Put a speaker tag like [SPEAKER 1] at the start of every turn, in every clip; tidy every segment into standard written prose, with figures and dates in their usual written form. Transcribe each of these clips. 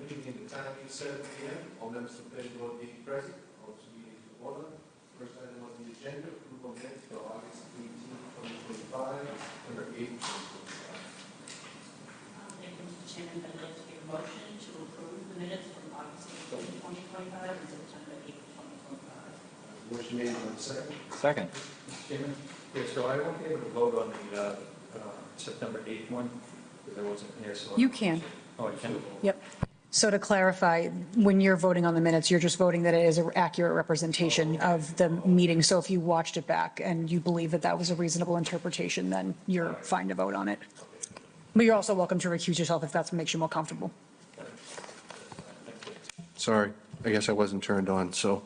[SPEAKER 1] convening the time is 7 p.m. All members of the planning board being present. Also meeting to order. First item on the agenda, approval of minutes for August 18, 2025, September 8, 2025.
[SPEAKER 2] Thank you, Mr. Chairman. I'd like to give a motion to approve the minutes from August 18, 2025 and September 8, 2025.
[SPEAKER 1] Motion made on the second.
[SPEAKER 3] Second.
[SPEAKER 4] Mr. Chairman, yeah, so I won't be able to vote on the September 8th one because I wasn't here. So
[SPEAKER 5] You can.
[SPEAKER 4] Oh, I can.
[SPEAKER 5] Yep. So to clarify, when you're voting on the minutes, you're just voting that it is an accurate representation of the meeting. So if you watched it back and you believe that that was a reasonable interpretation, then you're fine to vote on it. But you're also welcome to recuse yourself if that's what makes you more comfortable.
[SPEAKER 1] Sorry, I guess I wasn't turned on. So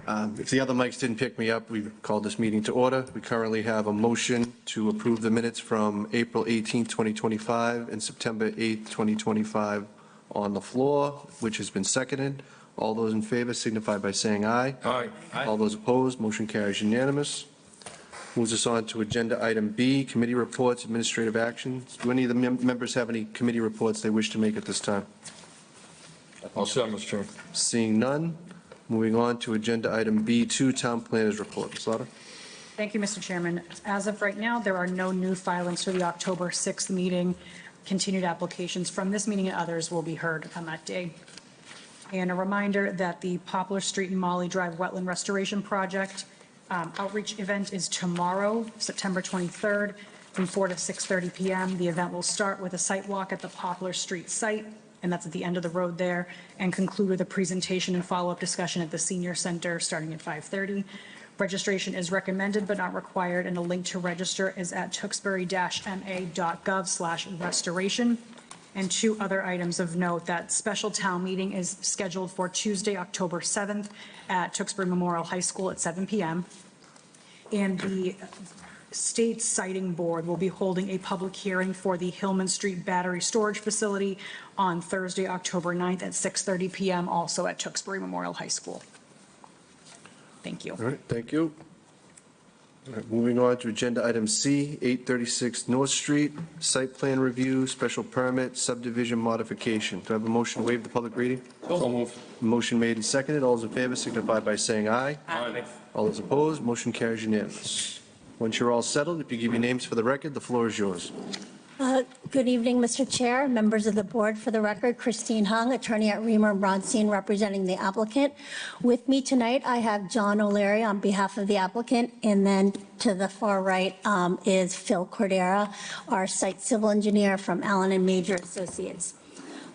[SPEAKER 1] if the other mics didn't pick me up, we've called this meeting to order. We currently have a motion to approve the minutes from April 18, 2025 and September 8, 2025 on the floor, which has been seconded. All those in favor signify by saying aye.
[SPEAKER 3] Aye.
[SPEAKER 1] All those opposed, motion carries unanimous. Moves us on to agenda item B, committee reports, administrative actions. Do any of the members have any committee reports they wish to make at this time?
[SPEAKER 3] All set, Mr. Chairman.
[SPEAKER 1] Seeing none, moving on to agenda item B2, town planners report. Ms. Lauder?
[SPEAKER 5] Thank you, Mr. Chairman. As of right now, there are no new filings for the October 6th meeting. Continued applications from this meeting and others will be heard on that day. And a reminder that the Poplar Street and Molly Drive Wetland Restoration Project outreach event is tomorrow, September 23rd, from 4 to 6:30 p.m. The event will start with a site walk at the Poplar Street site, and that's at the end of the road there, and conclude with a presentation and follow-up discussion at the Senior Center starting at 5:30. Registration is recommended but not required, and a link to register is at tewksbury-ma.gov/restoration. And two other items of note: that special town meeting is scheduled for Tuesday, October 7th at Tewksbury Memorial High School at 7 p.m. And the State Siting Board will be holding a public hearing for the Hillman Street Battery Storage Facility on Thursday, October 9th at 6:30 p.m. also at Tewksbury Memorial High School. Thank you.
[SPEAKER 1] All right, thank you. All right, moving on to agenda item C, 836 North Street, site plan review, special permit, subdivision modification. Do I have a motion to waive the public reading?
[SPEAKER 3] So moved.
[SPEAKER 1] Motion made and seconded. All those in favor signify by saying aye.
[SPEAKER 3] Aye.
[SPEAKER 1] All those opposed, motion carries unanimous. Once you're all settled, if you give your names for the record, the floor is yours.
[SPEAKER 6] Good evening, Mr. Chair, members of the board. For the record, Christine Hung, attorney at Reamer and Bronstein, representing the applicant. With me tonight, I have John O'Leary on behalf of the applicant, and then to the far right is Phil Cordera, our site civil engineer from Allen and Major Associates.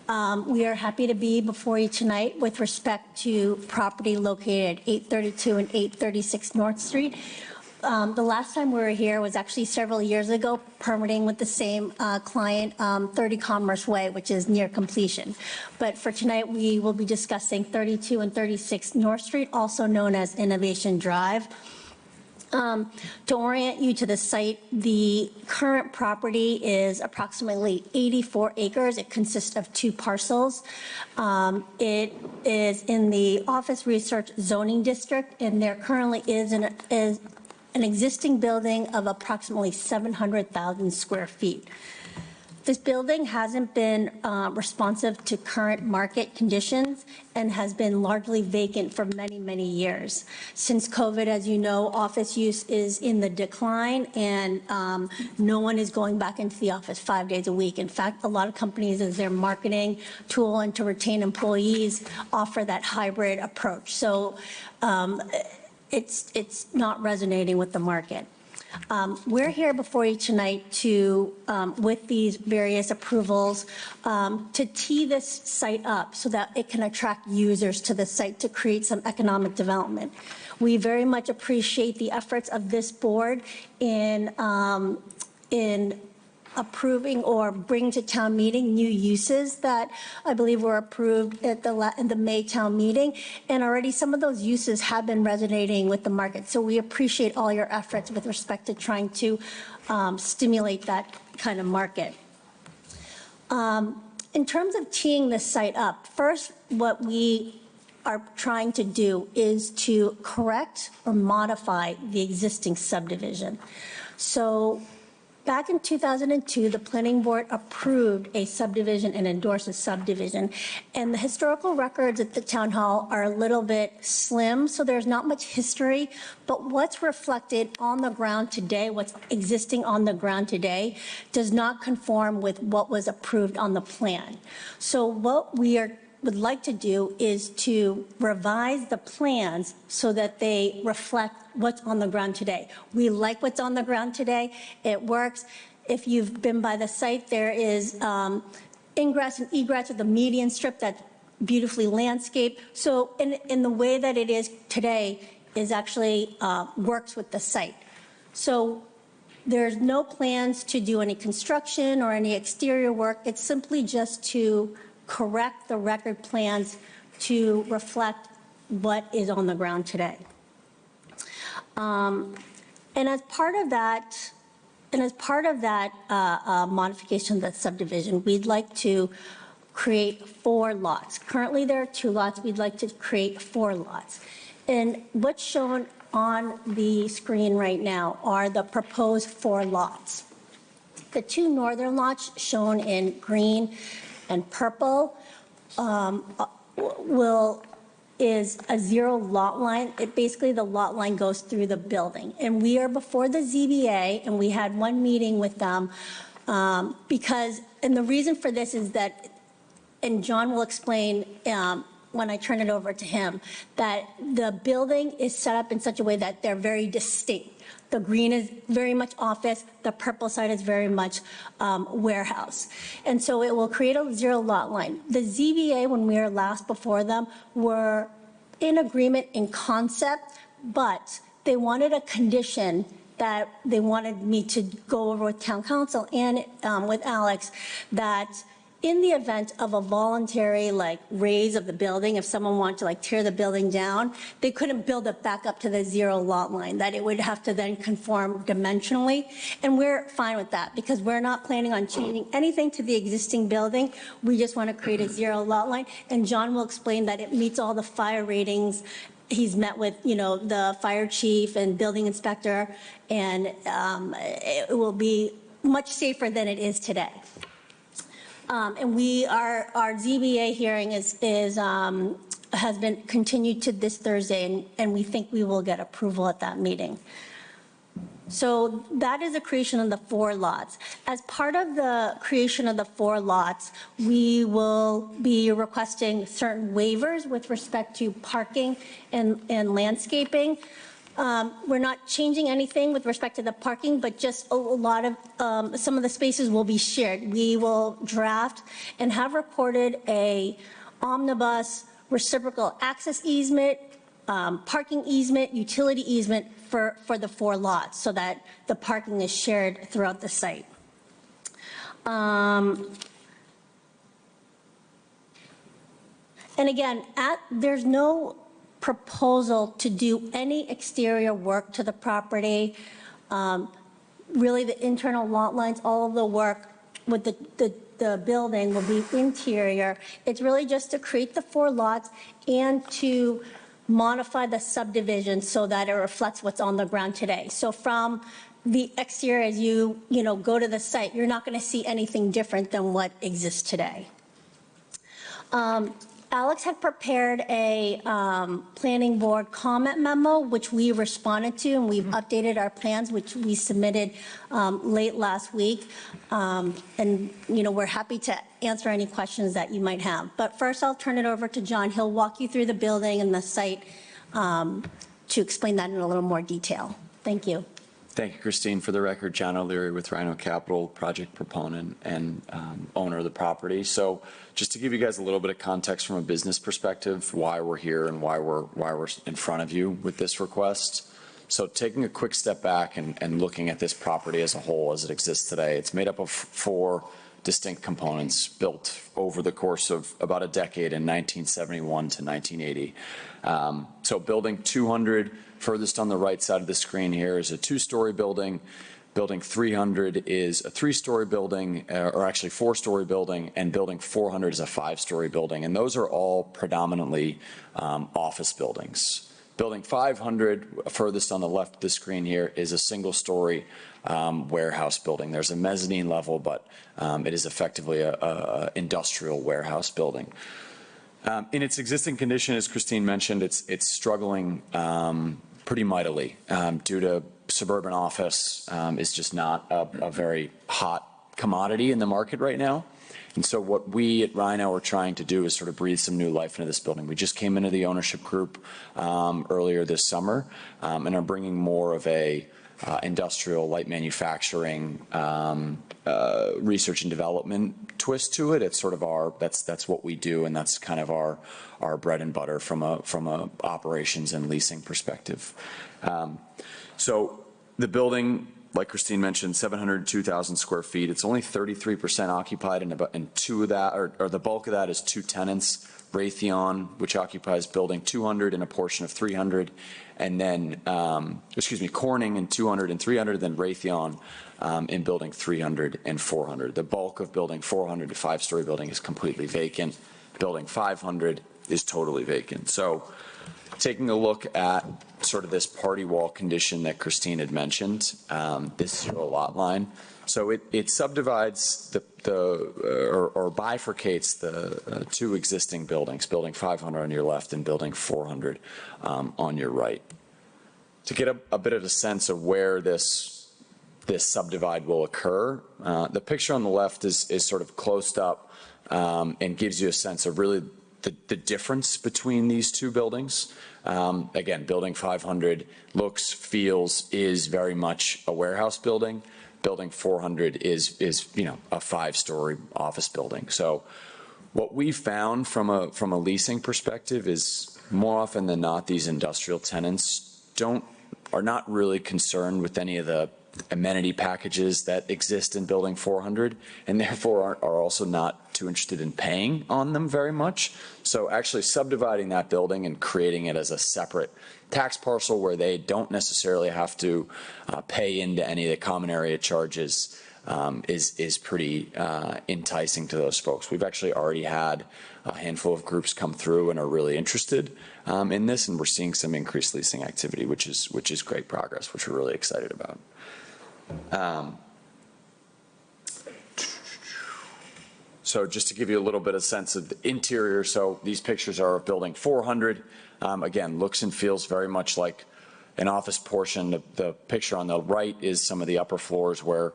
[SPEAKER 6] We are happy to be before you tonight with respect to property located at 832 and 836 North Street. The last time we were here was actually several years ago, permitting with the same client, 30 Commerce Way, which is near completion. But for tonight, we will be discussing 32 and 36 North Street, also known as Innovation Drive. To orient you to the site, the current property is approximately 84 acres. It consists of two parcels. It is in the Office Research Zoning District, and there currently is an existing building of approximately 700,000 square feet. This building hasn't been responsive to current market conditions and has been largely vacant for many, many years. Since COVID, as you know, office use is in the decline, and no one is going back into the office 5 days a week. In fact, a lot of companies, as their marketing tool and to retain employees, offer that hybrid approach. So it's not resonating with the market. We're here before you tonight to, with these various approvals, to tee this site up so that it can attract users to the site to create some economic development. We very much appreciate the efforts of this board in approving or bringing to town meeting new uses that I believe were approved at the May town meeting, and already some of those uses have been resonating with the market. So we appreciate all your efforts with respect to trying to stimulate that kind of market. In terms of teeing this site up, first, what we are trying to do is to correct or modify the existing subdivision. So back in 2002, the planning board approved a subdivision and endorsed a subdivision. And the historical records at the town hall are a little bit slim, so there's not much history. But what's reflected on the ground today, what's existing on the ground today, does not conform with what was approved on the plan. So what we would like to do is to revise the plans so that they reflect what's on the ground today. We like what's on the ground today. It works. If you've been by the site, there is ingress and egress with the median strip that's beautifully landscaped. So in the way that it is today is actually works with the site. So there's no plans to do any construction or any exterior work. It's simply just to correct the record plans to reflect what is on the ground today. And as part of that, modification of the subdivision, we'd like to create 4 lots. Currently, there are 2 lots. We'd like to create 4 lots. And what's shown on the screen right now are the proposed 4 lots. The 2 northern lots shown in green and purple is a 0 lot line. Basically, the lot line goes through the building. And we are before the ZBA, and we had 1 meeting with them because, and the reason for this is that, and John will explain when I turn it over to him, that the building is set up in such a way that they're very distinct. The green is very much office, the purple side is very much warehouse. And so it will create a 0 lot line. The ZBA, when we were last before them, were in agreement in concept, but they wanted a condition that they wanted me to go over with town council and with Alex, that in the event of a voluntary raise of the building, if someone wanted to tear the building down, they couldn't build it back up to the 0 lot line, that it would have to then conform dimensionally. And we're fine with that because we're not planning on changing anything to the existing building. We just want to create a 0 lot line. And John will explain that it meets all the fire ratings. He's met with, the fire chief and building inspector, and it will be much safer than it is today. And our ZBA hearing has been continued to this Thursday, and we think we will get approval at that meeting. So that is the creation of the 4 lots. As part of the creation of the 4 lots, we will be requesting certain waivers with respect to parking and landscaping. We're not changing anything with respect to the parking, but just a lot of, some of the spaces will be shared. We will draft and have recorded a omnibus reciprocal access easement, parking easement, utility easement for the 4 lots so that the parking is shared throughout the site. And again, there's no proposal to do any exterior work to the property. Really, the internal lot lines, all of the work with the building will be interior. It's really just to create the 4 lots and to modify the subdivision so that it reflects what's on the ground today. So from the exterior, as you go to the site, you're not going to see anything different than what exists today. Alex had prepared a planning board comment memo, which we responded to, and we've updated our plans, which we submitted late last week. And, we're happy to answer any questions that you might have. But first, I'll turn it over to John. He'll walk you through the building and the site to explain that in a little more detail. Thank you.
[SPEAKER 7] Thank you, Christine. For the record, John O'Leary with Rhino Capital, project proponent and owner of the property. So just to give you guys a little bit of context from a business perspective, why we're here and why we're in front of you with this request. So taking a quick step back and looking at this property as a whole as it exists today, it's made up of 4 distinct components built over the course of about a decade in 1971 to 1980. So building 200, furthest on the right side of the screen here, is a 2-story building. Building 300 is a 3-story building, or actually 4-story building, and building 400 is a 5-story building. And those are all predominantly office buildings. Building 500, furthest on the left of the screen here, is a single-story warehouse building. There's a mezzanine level, but it is effectively a industrial warehouse building. In its existing condition, as Christine mentioned, it's struggling pretty mightily due to suburban office is just not a very hot commodity in the market right now. And so what we at Rhino are trying to do is sort of breathe some new life into this building. We just came into the ownership group earlier this summer and are bringing more of a industrial light manufacturing research and development twist to it. It's sort of that's what we do, and that's kind of our bread and butter from a operations and leasing perspective. So the building, like Christine mentioned, 702,000 square feet. It's only 33% occupied, and two of that, or the bulk of that, is two tenants: Raytheon, which occupies building 200 and a portion of 300, and then, Corning in 200 and 300, then Raytheon in building 300 and 400. The bulk of building 400, a five-story building, is completely vacant. Building 500 is totally vacant. So taking a look at sort of this party wall condition that Christine had mentioned, this zero lot line. So it subdivides or bifurcates the two existing buildings, building 500 on your left and building 400 on your right. To get a bit of a sense of where this subdivide will occur, the picture on the left is sort of closed up and gives you a sense of really the difference between these two buildings. Again, building 500 looks, feels, is very much a warehouse building. Building 400 is a five-story office building. So what we found from a leasing perspective is more often than not, these industrial tenants are not really concerned with any of the amenity packages that exist in building 400, and therefore are also not too interested in paying on them very much. So actually subdividing that building and creating it as a separate tax parcel where they don't necessarily have to pay into any of the common area charges is pretty enticing to those folks. We've actually already had a handful of groups come through and are really interested in this, and we're seeing some increased leasing activity, which is great progress, which we're really excited about. So just to give you a little bit of sense of the interior, so these pictures are of building 400. Again, looks and feels very much like an office portion. The picture on the right is some of the upper floors where,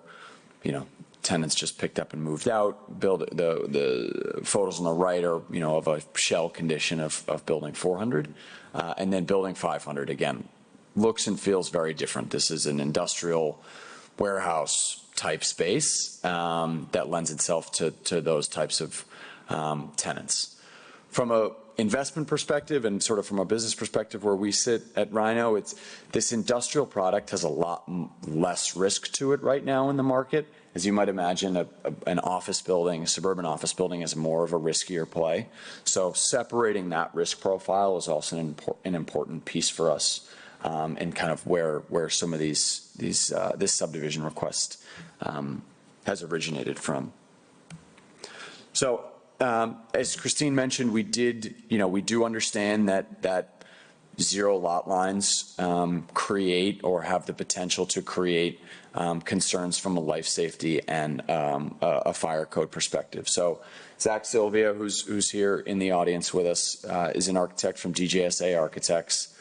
[SPEAKER 7] tenants just picked up and moved out. The photos on the right are, of a shell condition of building 400. And then building 500, again, looks and feels very different. This is an industrial warehouse type space that lends itself to those types of tenants. From a investment perspective and sort of from a business perspective where we sit at Rhino, this industrial product has a lot less risk to it right now in the market. As you might imagine, an office building, a suburban office building, is more of a riskier play. So separating that risk profile is also an important piece for us, and kind of where some of this subdivision request has originated from. So as Christine mentioned, we do understand that zero lot lines create or have the potential to create concerns from a life safety and a fire code perspective. So Zach Sylvia, who's here in the audience with us, is an architect from DJSA Architects.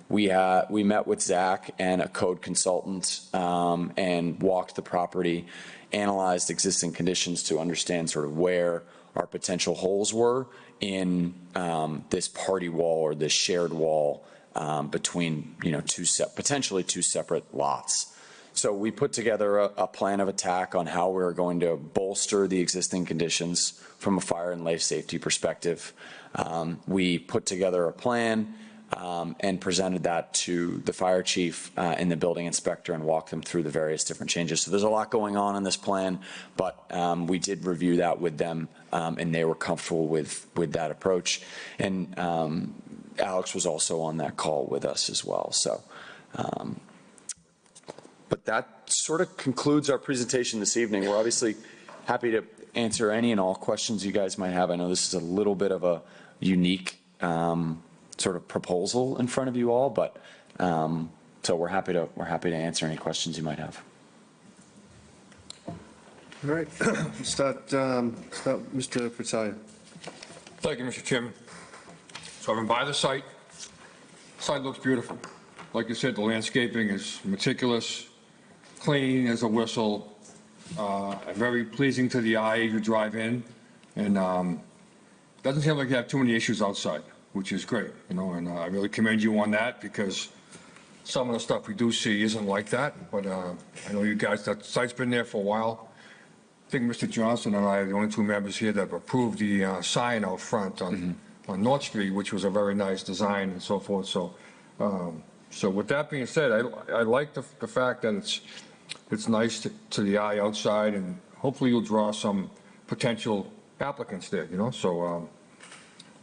[SPEAKER 7] We met with Zach and a code consultant and walked the property, analyzed existing conditions to understand sort of where our potential holes were in this party wall or this shared wall between potentially two separate lots. So we put together a plan of attack on how we're going to bolster the existing conditions from a fire and life safety perspective. We put together a plan and presented that to the fire chief and the building inspector and walked them through the various different changes. So there's a lot going on in this plan, but we did review that with them and they were comfortable with that approach. And Alex was also on that call with us as well. So, but that sort of concludes our presentation this evening. We're obviously happy to answer any and all questions you guys might have. I know this is a little bit of a unique sort of proposal in front of you all, but So we're happy to answer any questions you might have.
[SPEAKER 1] All right, start, Mr. Fratelli.
[SPEAKER 3] Thank you, Mr. Chairman. So I've been by the site. Site looks beautiful. Like you said, the landscaping is meticulous, clean as a whistle, very pleasing to the eye as you drive in, and doesn't seem like you have too many issues outside, which is great, and I really commend you on that, because some of the stuff we do see isn't like that, but I know you guys, that site's been there for a while. I think Mr. Johnson and I are the only two members here that have approved the sign out front on North Street, which was a very nice design and so forth. So with that being said, I like the fact that it's nice to the eye outside, and hopefully you'll draw some potential applicants there, So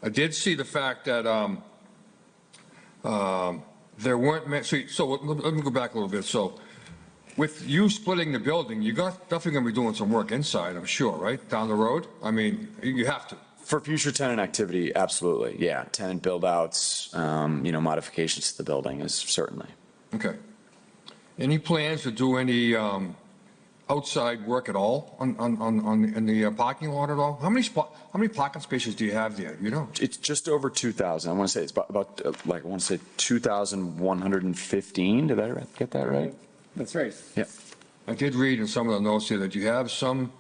[SPEAKER 3] I did see the fact that there weren't, so let me go back a little bit. So with you splitting the building, you're definitely going to be doing some work inside, I'm sure, right? Down the road? I mean, you have to.
[SPEAKER 7] For future tenant activity, absolutely, yeah. Tenant build-outs, modifications to the building is certainly.
[SPEAKER 3] Okay. Any plans to do any outside work at all in the parking lot at all? How many parking spaces do you have there?
[SPEAKER 7] It's just over 2,000. I want to say it's about 2,115. Did I get that right?
[SPEAKER 4] That's right.
[SPEAKER 7] Yeah.
[SPEAKER 3] I did read in some of the notes here that you have some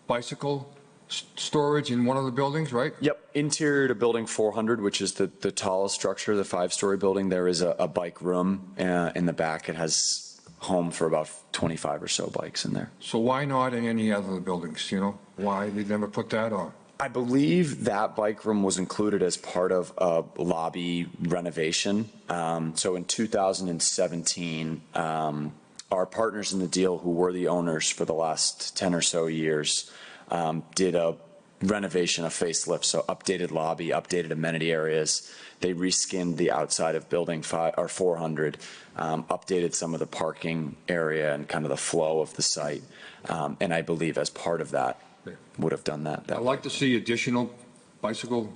[SPEAKER 3] bicycle storage in one of the buildings, right?
[SPEAKER 7] Yep. Interior to building 400, which is the tallest structure, the 5-story building, there is a bike room in the back. It has home for about 25 or so bikes in there.
[SPEAKER 3] So why not in any other buildings, Why they never put that on?
[SPEAKER 7] I believe that bike room was included as part of a lobby renovation. So in 2017, our partners in the deal, who were the owners for the last 10 or so years, did a renovation, a facelift, so updated lobby, updated amenity areas. They reskinned the outside of building 400, updated some of the parking area and kind of the flow of the site. And I believe as part of that, would have done that.
[SPEAKER 3] I'd like to see additional bicycle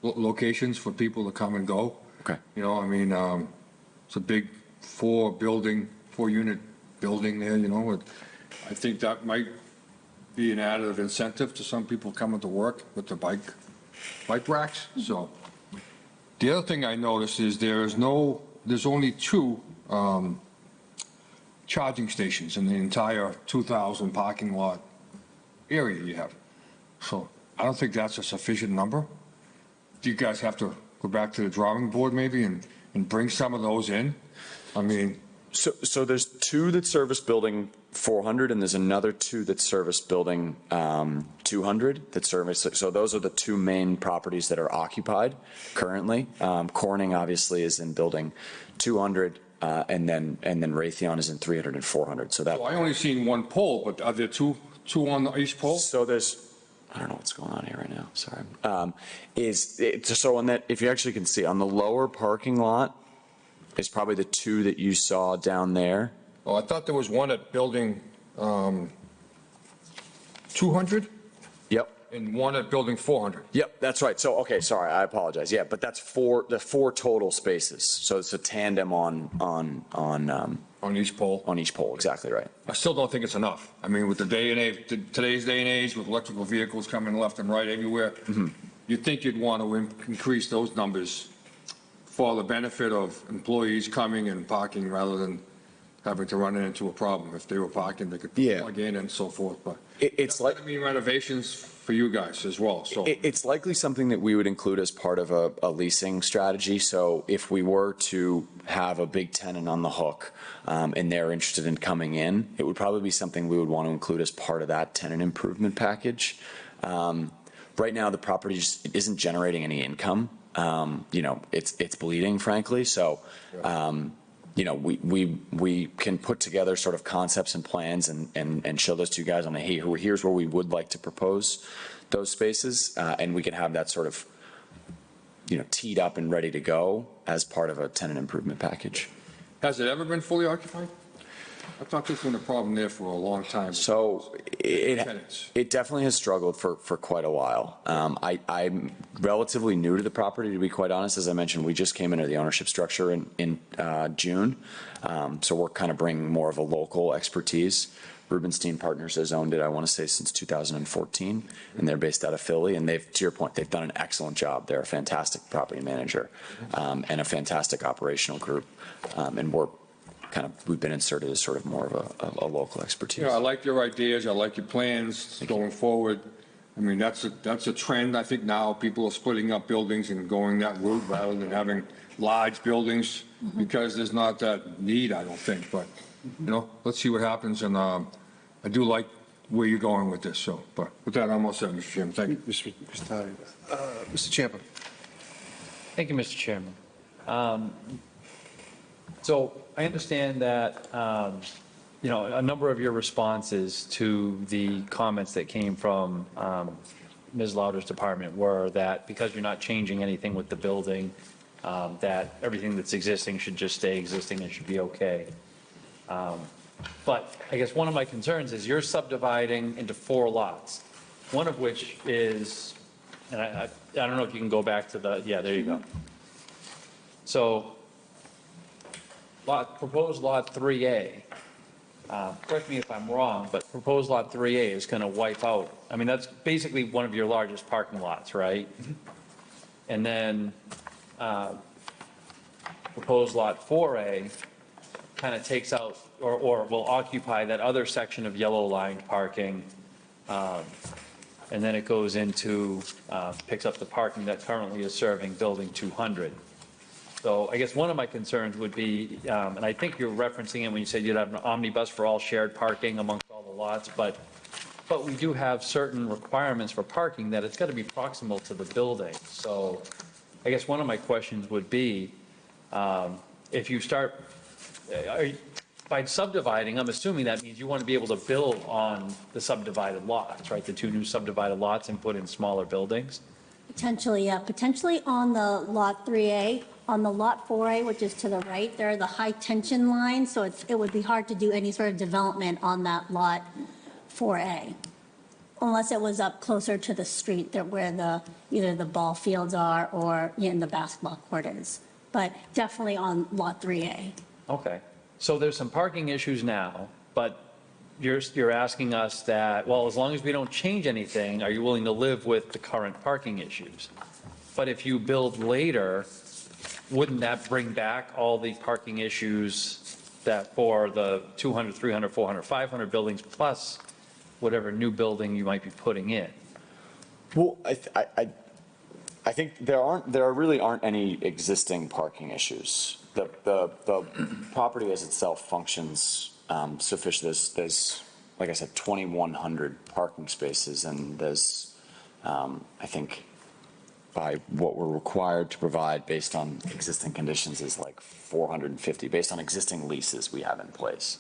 [SPEAKER 3] locations for people to come and go.
[SPEAKER 7] Okay.
[SPEAKER 3] It's a big 4-unit building there, I think that might be an added incentive to some people coming to work with the bike racks. So the other thing I noticed is there's only 2 charging stations in the entire 2,000 parking lot area you have. So I don't think that's a sufficient number. Do you guys have to go back to the drawing board maybe and bring some of those in?
[SPEAKER 7] So there's 2 that service building 400, and there's another 2 that service building 200 that service. So those are the 2 main properties that are occupied currently. Corning obviously is in building 200, and then Raytheon is in 300 and 400. So
[SPEAKER 3] I only seen 1 pole, but are there two on each pole?
[SPEAKER 7] So I don't know what's going on here right now. Sorry. So on that, if you actually can see on the lower parking lot, is probably the 2 that you saw down there.
[SPEAKER 3] Oh, I thought there was one at building 200
[SPEAKER 7] Yep.
[SPEAKER 3] and one at building 400.
[SPEAKER 7] Yep, that's right. So, okay, sorry, I apologize. Yeah, but that's 4 total spaces. So it's a tandem on
[SPEAKER 3] On each pole.
[SPEAKER 7] each pole. Exactly right.
[SPEAKER 3] I still don't think it's enough. With the day and age, today's day and age, with electrical vehicles coming left and right everywhere, you'd think you'd want to increase those numbers for the benefit of employees coming and parking rather than having to run into a problem. If they were parking, they could plug in and so forth. But
[SPEAKER 7] It's like,
[SPEAKER 3] I mean, renovations for you guys as well. So
[SPEAKER 7] it's likely something that we would include as part of a leasing strategy. So if we were to have a big tenant on the hook and they're interested in coming in, it would probably be something we would want to include as part of that tenant improvement package. Right now, the property just isn't generating any income. It's bleeding, frankly. So, we can put together sort of concepts and plans and show those to you guys on here's where we would like to propose those spaces. And we can have that sort of, teed up and ready to go as part of a tenant improvement package.
[SPEAKER 3] has it ever been fully occupied? I thought this was a problem there for a long time.
[SPEAKER 7] So
[SPEAKER 3] Tenants.
[SPEAKER 7] it definitely has struggled for quite a while. I'm relatively new to the property, to be quite honest. As I mentioned, we just came into the ownership structure in June. So we're kind of bringing more of a local expertise. Rubenstein Partners has owned it, I want to say, since 2014, and they're based out of Philly. And they've, to your point, they've done an excellent job. They're a fantastic property manager and a fantastic operational group. And we've been inserted as sort of more of a local expertise.
[SPEAKER 3] You know, I like your ideas, I like your plans going forward. I mean, that's a trend, I think now, people are splitting up buildings and going that route rather than having large buildings, because there's not that need, I don't think, but, you know, let's see what happens, and I do like where you're going with this, so, but with that, I'm all set, Mr. Chairman, thank you.
[SPEAKER 1] Mr. Champa.
[SPEAKER 8] Thank you, Mr. Chairman. So I understand that, you know, a number of your responses to the comments that came from Ms. Lauder's department were that because you're not changing anything with the building, that everything that's existing should just stay existing and should be okay. But I guess one of my concerns is you're subdividing into 4 lots, one of which is, and I don't know if you can go back to the, yeah, there you go. So proposed lot 3A, correct me if I'm wrong, but proposed lot 3A is going to wipe out, I mean, that's basically one of your largest parking lots, right? And then proposed lot 4A kind of takes out or will occupy that other section of yellow lined parking. And then it goes into, picks up the parking that currently is serving building 200. So I guess one of my concerns would be, and I think you're referencing it when you said you'd have an omnibus for all shared parking amongst all the lots, but we do have certain requirements for parking that it's got to be proximal to the building. So I guess one of my questions would be, if you start, by subdividing, I'm assuming that means you want to be able to build on the subdivided lots, right? The 2 new subdivided lots and put in smaller buildings?
[SPEAKER 6] Potentially, yeah, potentially on the lot 3A. On the lot 4A, which is to the right, there are the high tension lines, so it would be hard to do any sort of development on that lot 4A, unless it was up closer to the street where either the ball fields are or the basketball court is. But definitely on lot 3A.
[SPEAKER 8] Okay. So there's some parking issues now, but you're asking us that, well, as long as we don't change anything, are you willing to live with the current parking issues? But if you build later, wouldn't that bring back all the parking issues that for the 200, 300, 400, 500 buildings plus whatever new building you might be putting in?
[SPEAKER 7] Well, I think there really aren't any existing parking issues. The property as itself functions sufficient. There's, like I said, 2,100 parking spaces, and there's, I think, by what we're required to provide based on existing conditions is like 450, based on existing leases we have in place.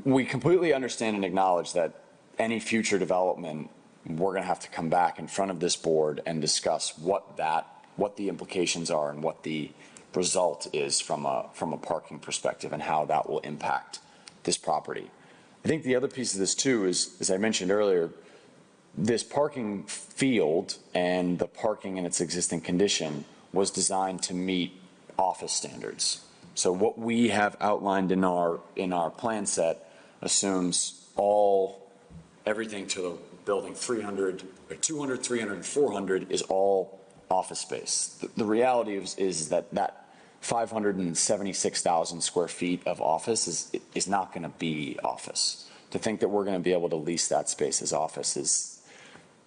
[SPEAKER 7] We completely understand and acknowledge that any future development, we're going to have to come back in front of this board and discuss what the implications are and what the result is from a parking perspective and how that will impact this property. I think the other piece of this too is, as I mentioned earlier, this parking field and the parking in its existing condition was designed to meet office standards. So what we have outlined in our plan set assumes everything to the building 200, 300, and 400 is all office space. The reality is that 576,000 square feet of office is not going to be office. To think that we're going to be able to lease that space as office is,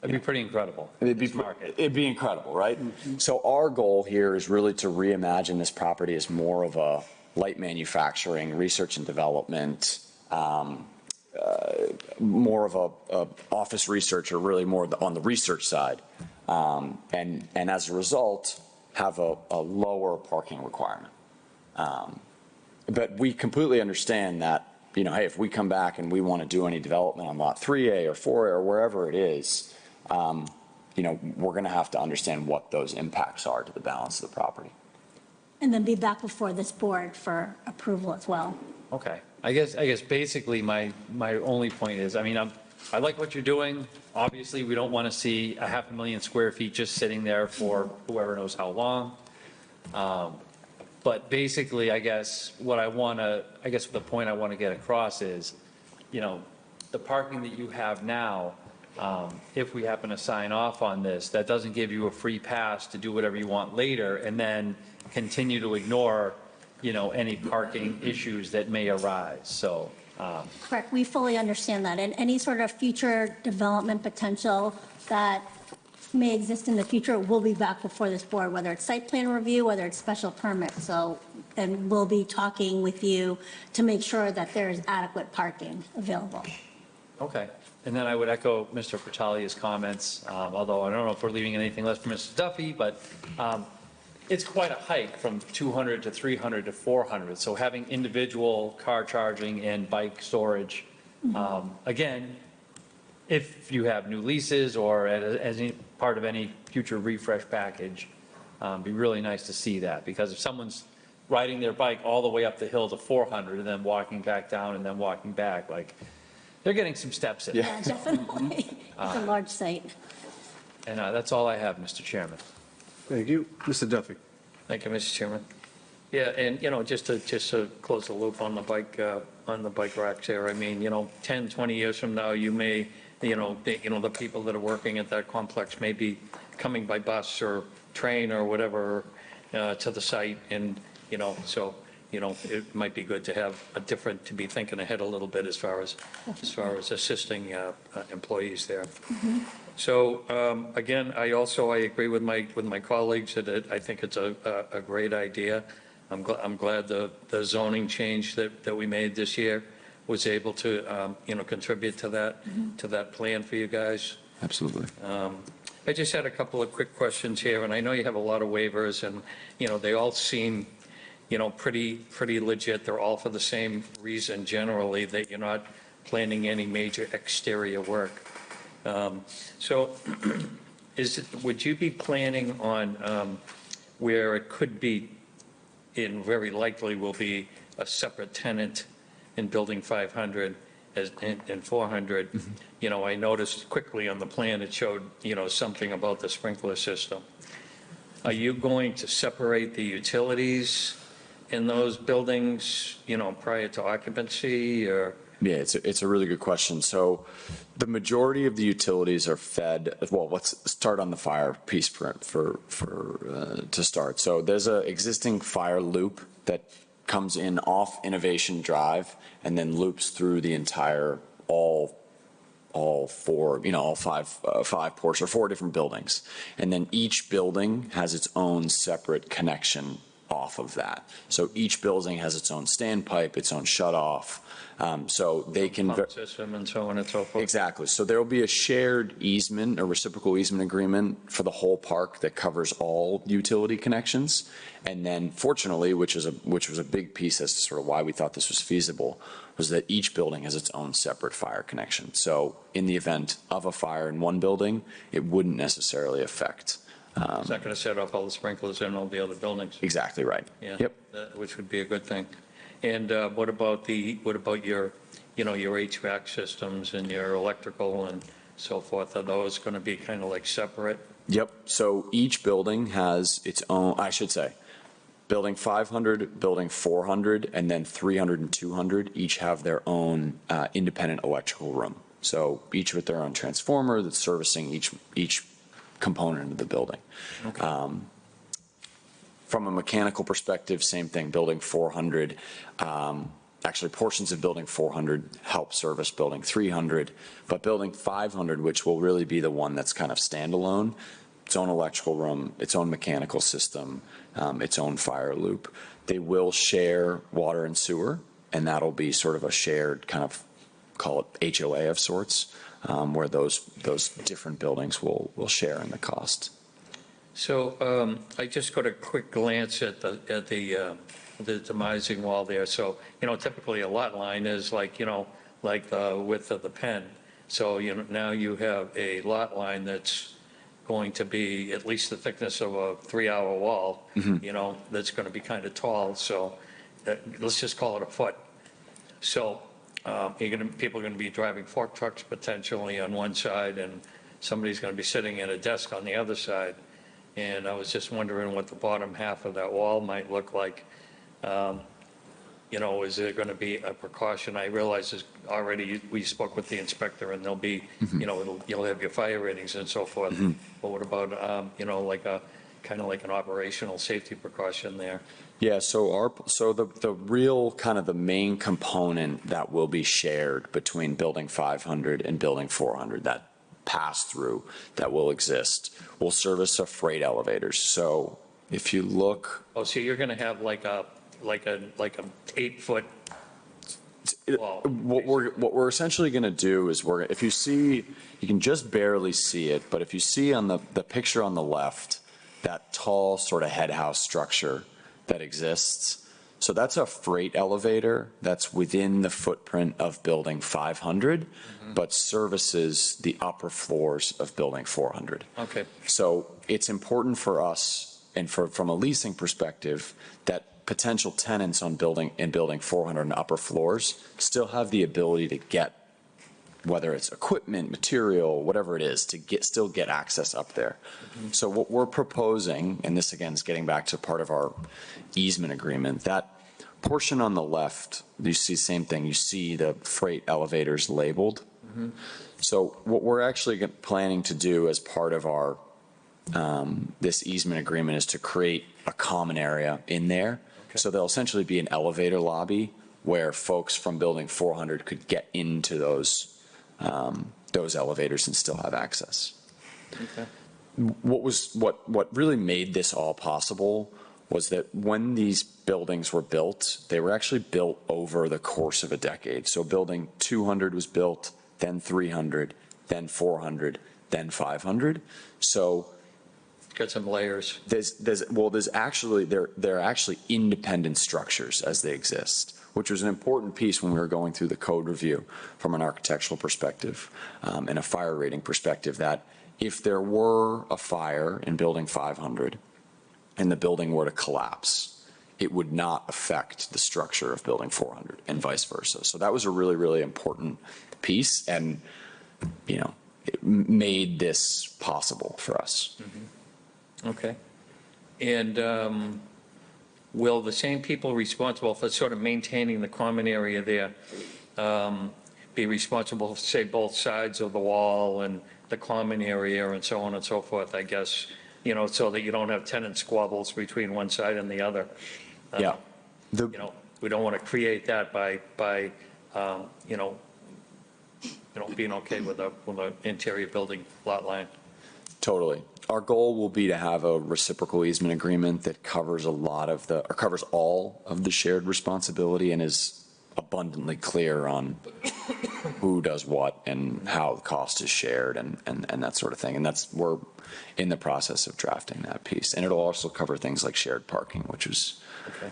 [SPEAKER 8] It'd be pretty incredible.
[SPEAKER 7] It'd be incredible, right? Mm-hmm. So our goal here is really to reimagine this property as more of a light manufacturing, research and development, more of a office researcher, really more on the research side, and as a result, have a lower parking requirement. But we completely understand that, hey, if we come back and we want to do any development on lot 3A or 4A or wherever it is, we're going to have to understand what those impacts are to the balance of the property.
[SPEAKER 6] and then be back before this board for approval as well.
[SPEAKER 8] Okay. I guess basically my only point is, I mean, I like what you're doing. Obviously, we don't want to see 500,000 square feet just sitting there for whoever knows how long. But basically, I guess the point I want to get across is, you know, the parking that you have now, if we happen to sign off on this, that doesn't give you a free pass to do whatever you want later and then continue to ignore, you know, any parking issues that may arise. So,
[SPEAKER 6] Correct, we fully understand that, and any sort of future development potential that may exist in the future will be back before this board, whether it's site plan review, whether it's special permit, so, and we'll be talking with you to make sure that there is adequate parking available.
[SPEAKER 8] okay. And then I would echo Mr. Fratelli's comments, although I don't know if we're leaving anything left for Mrs. Duffy, but it's quite a hike from 200 to 300 to 400. So having individual car charging and bike storage, again, if you have new leases or as any part of any future refresh package, be really nice to see that. Because if someone's riding their bike all the way up the hill to 400 and then walking back down and then walking back, like, they're getting some steps in.
[SPEAKER 6] Yeah, definitely. It's a large site.
[SPEAKER 8] And that's all I have, Mr. Chairman.
[SPEAKER 1] Thank you. Mr. Duffy.
[SPEAKER 4] Thank you, Mr. Chairman. Yeah, and, you know, just to close the loop on the bike racks there, I mean, you know, 10, 20 years from now, you may, the people that are working at that complex may be coming by bus or train or whatever to the site, and, you know, so, you know, it might be good to have to be thinking ahead a little bit as far as assisting employees there. So, again, I agree with my colleagues that I think it's a great idea. I'm glad the zoning change that we made this year was able to, contribute to that plan for you guys.
[SPEAKER 7] Absolutely.
[SPEAKER 4] I just had a couple of quick questions here, and I know you have a lot of waivers, and, you know, they all seem, you know, pretty legit. They're all for the same reason generally, that you're not planning any major exterior work. So would you be planning on where it could be, and very likely will be, a separate tenant in building 500 and 400? You know, I noticed quickly on the plan, it showed, you know, something about the sprinkler system. Are you going to separate the utilities in those buildings, you know, prior to occupancy, or?
[SPEAKER 7] Yeah, it's a really good question. So the majority of the utilities are fed, well, let's start on the fire piece to start. So there's an existing fire loop that comes in off Innovation Drive and then loops through the entire, all four, you know, all five portions, or 4 different buildings. And then each building has its own separate connection off of that. So each building has its own standpipe, its own shutoff. So they can.
[SPEAKER 4] Pump system and so on and so forth.
[SPEAKER 7] Exactly. So there will be a shared easement, a reciprocal easement agreement for the whole park that covers all utility connections. And then fortunately, which was a big piece as to sort of why we thought this was feasible, was that each building has its own separate fire connection. So in the event of a fire in one building, it wouldn't necessarily affect.
[SPEAKER 4] It's not going to set off all the sprinklers in all the other buildings.
[SPEAKER 7] Exactly right.
[SPEAKER 4] Yeah.
[SPEAKER 7] Yep.
[SPEAKER 4] Which would be a good thing. And what about your, you know, your HVAC systems and your electrical and so forth? Are those going to be kind of like separate?
[SPEAKER 7] Yep. So each building has its own, I should say, building 500, building 400, and then 300 and 200 each have their own independent electrical room. So each with their own transformer that's servicing each component of the building.
[SPEAKER 4] Okay.
[SPEAKER 7] From a mechanical perspective, same thing, building 400, actually portions of building 400 help service building 300, but building 500, which will really be the one that's kind of standalone, its own electrical room, its own mechanical system, its own fire loop. They will share water and sewer, and that'll be sort of a shared kind of, call it HOA of sorts, where those different buildings will share in the cost.
[SPEAKER 4] So I just got a quick glance at the demising wall there. So, you know, typically a lot line is like, you know, like the width of the pen. So, you know, now you have a lot line that's going to be at least the thickness of a 3-hour wall, that's going to be kind of tall, so let's just call it a foot. So people are going to be driving fork trucks potentially on one side, and somebody's going to be sitting at a desk on the other side. And I was just wondering what the bottom half of that wall might look like. Is there going to be a precaution? I realize we spoke with the inspector, and there'll be, you'll have your fire ratings and so forth. But what about, like kind of like an operational safety precaution there?
[SPEAKER 7] Yeah, so the real kind of the main component that will be shared between Building 500 and Building 400, that pass-through that will exist, will service a freight elevators. So if you look.
[SPEAKER 4] Oh, so you're going to have like a 8-foot wall?
[SPEAKER 7] What we're essentially going to do is if you see, you can just barely see it, but if you see on the picture on the left, that tall sort of head house structure that exists, so that's a freight elevator that's within the footprint of Building 500, but services the upper floors of Building 400.
[SPEAKER 4] Okay.
[SPEAKER 7] So it's important for us, and from a leasing perspective, that potential tenants in Building 400 and upper floors still have the ability to get, whether it's equipment, material, whatever it is, to still get access up there. So what we're proposing, and this again is getting back to part of our easement agreement, that portion on the left, you see the same thing, you see the freight elevators labeled. So what we're actually planning to do as part of our this easement agreement is to create a common area in there. Okay. So there'll essentially be an elevator lobby where folks from Building 400 could get into those elevators and still have access.
[SPEAKER 4] Okay.
[SPEAKER 7] What really made this all possible was that when these buildings were built, they were actually built over the course of a decade. So Building 200 was built, then 300, then 400, then 500. So
[SPEAKER 4] got some layers.
[SPEAKER 7] There's actually they're actually independent structures as they exist, which was an important piece when we were going through the code review from an architectural perspective and a fire rating perspective, that if there were a fire in Building 500 and the building were to collapse, it would not affect the structure of Building 400 and vice versa. So that was a really, really important piece, and it made this possible for us.
[SPEAKER 4] Okay. And will the same people responsible for sort of maintaining the common area there be responsible for, say, both sides of the wall and the common area and so on and so forth, I guess, so that you don't have tenant squabbles between one side and the other?
[SPEAKER 7] Yeah.
[SPEAKER 4] We don't want to create that by being okay with the interior building lot line.
[SPEAKER 7] Totally. Our goal will be to have a reciprocal easement agreement that covers covers all of the shared responsibility and is abundantly clear on who does what and how the cost is shared and that sort of thing. And we're in the process of drafting that piece. And it'll also cover things like shared parking, which is.
[SPEAKER 4] Okay.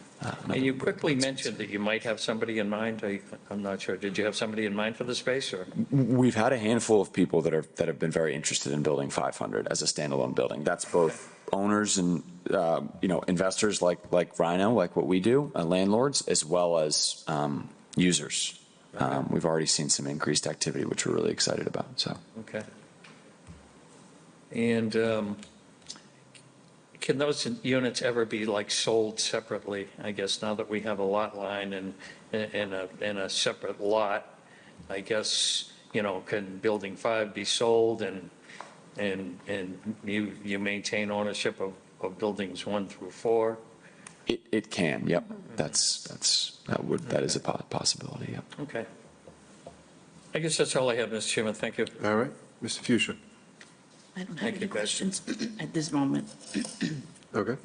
[SPEAKER 4] And you quickly mentioned that you might have somebody in mind. I'm not sure. Did you have somebody in mind for the space, or?
[SPEAKER 7] We've had a handful of people that have been very interested in Building 500 as a standalone building. That's both owners and investors like Rhino, like what we do, landlords, as well as users. We've already seen some increased activity, which we're really excited about. So.
[SPEAKER 4] Okay. And can those units ever be sold separately? I guess now that we have a lot line and a separate lot, I guess, can Building 5 be sold and you maintain ownership of Buildings 1 through 4?
[SPEAKER 7] It can, yep. That is a possibility, yep.
[SPEAKER 4] Okay. I guess that's all I have, Mr. Chairman. Thank you.
[SPEAKER 1] All right, Mr. Fuchsia.
[SPEAKER 2] I don't have
[SPEAKER 4] Thank
[SPEAKER 2] any
[SPEAKER 4] you, Beth.
[SPEAKER 2] questions at this moment.
[SPEAKER 1] Okay.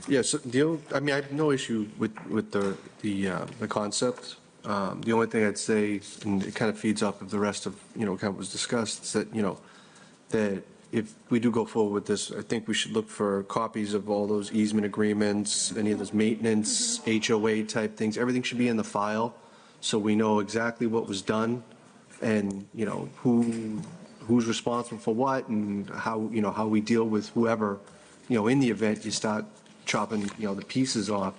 [SPEAKER 1] Yes, I have no issue with the concept. The only thing I'd say, and it kind of feeds off of the rest of, kind of was discussed, is that, that if we do go forward with this, I think we should look for copies of all those easement agreements, any of those maintenance, HOA type things. Everything should be in the file, so we know exactly what was done and, who's responsible for what and how, how we deal with whoever, in the event you start chopping, the pieces off,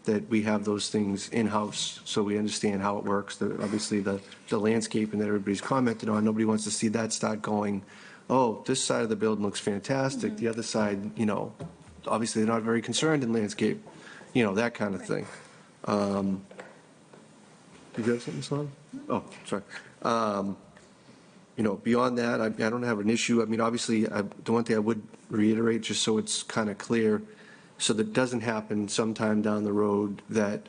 [SPEAKER 1] that we have those things in-house so we understand how it works. Obviously, the landscaping that everybody's commented on, nobody wants to see that start going, oh, this side of the building looks fantastic, the other side, obviously they're not very concerned in landscape, that kind of thing. Did you have something, Sal? Oh, sorry. Beyond that, I don't have an issue. I mean, obviously, the one thing I would reiterate, just so it's kind of clear, so that it doesn't happen sometime down the road that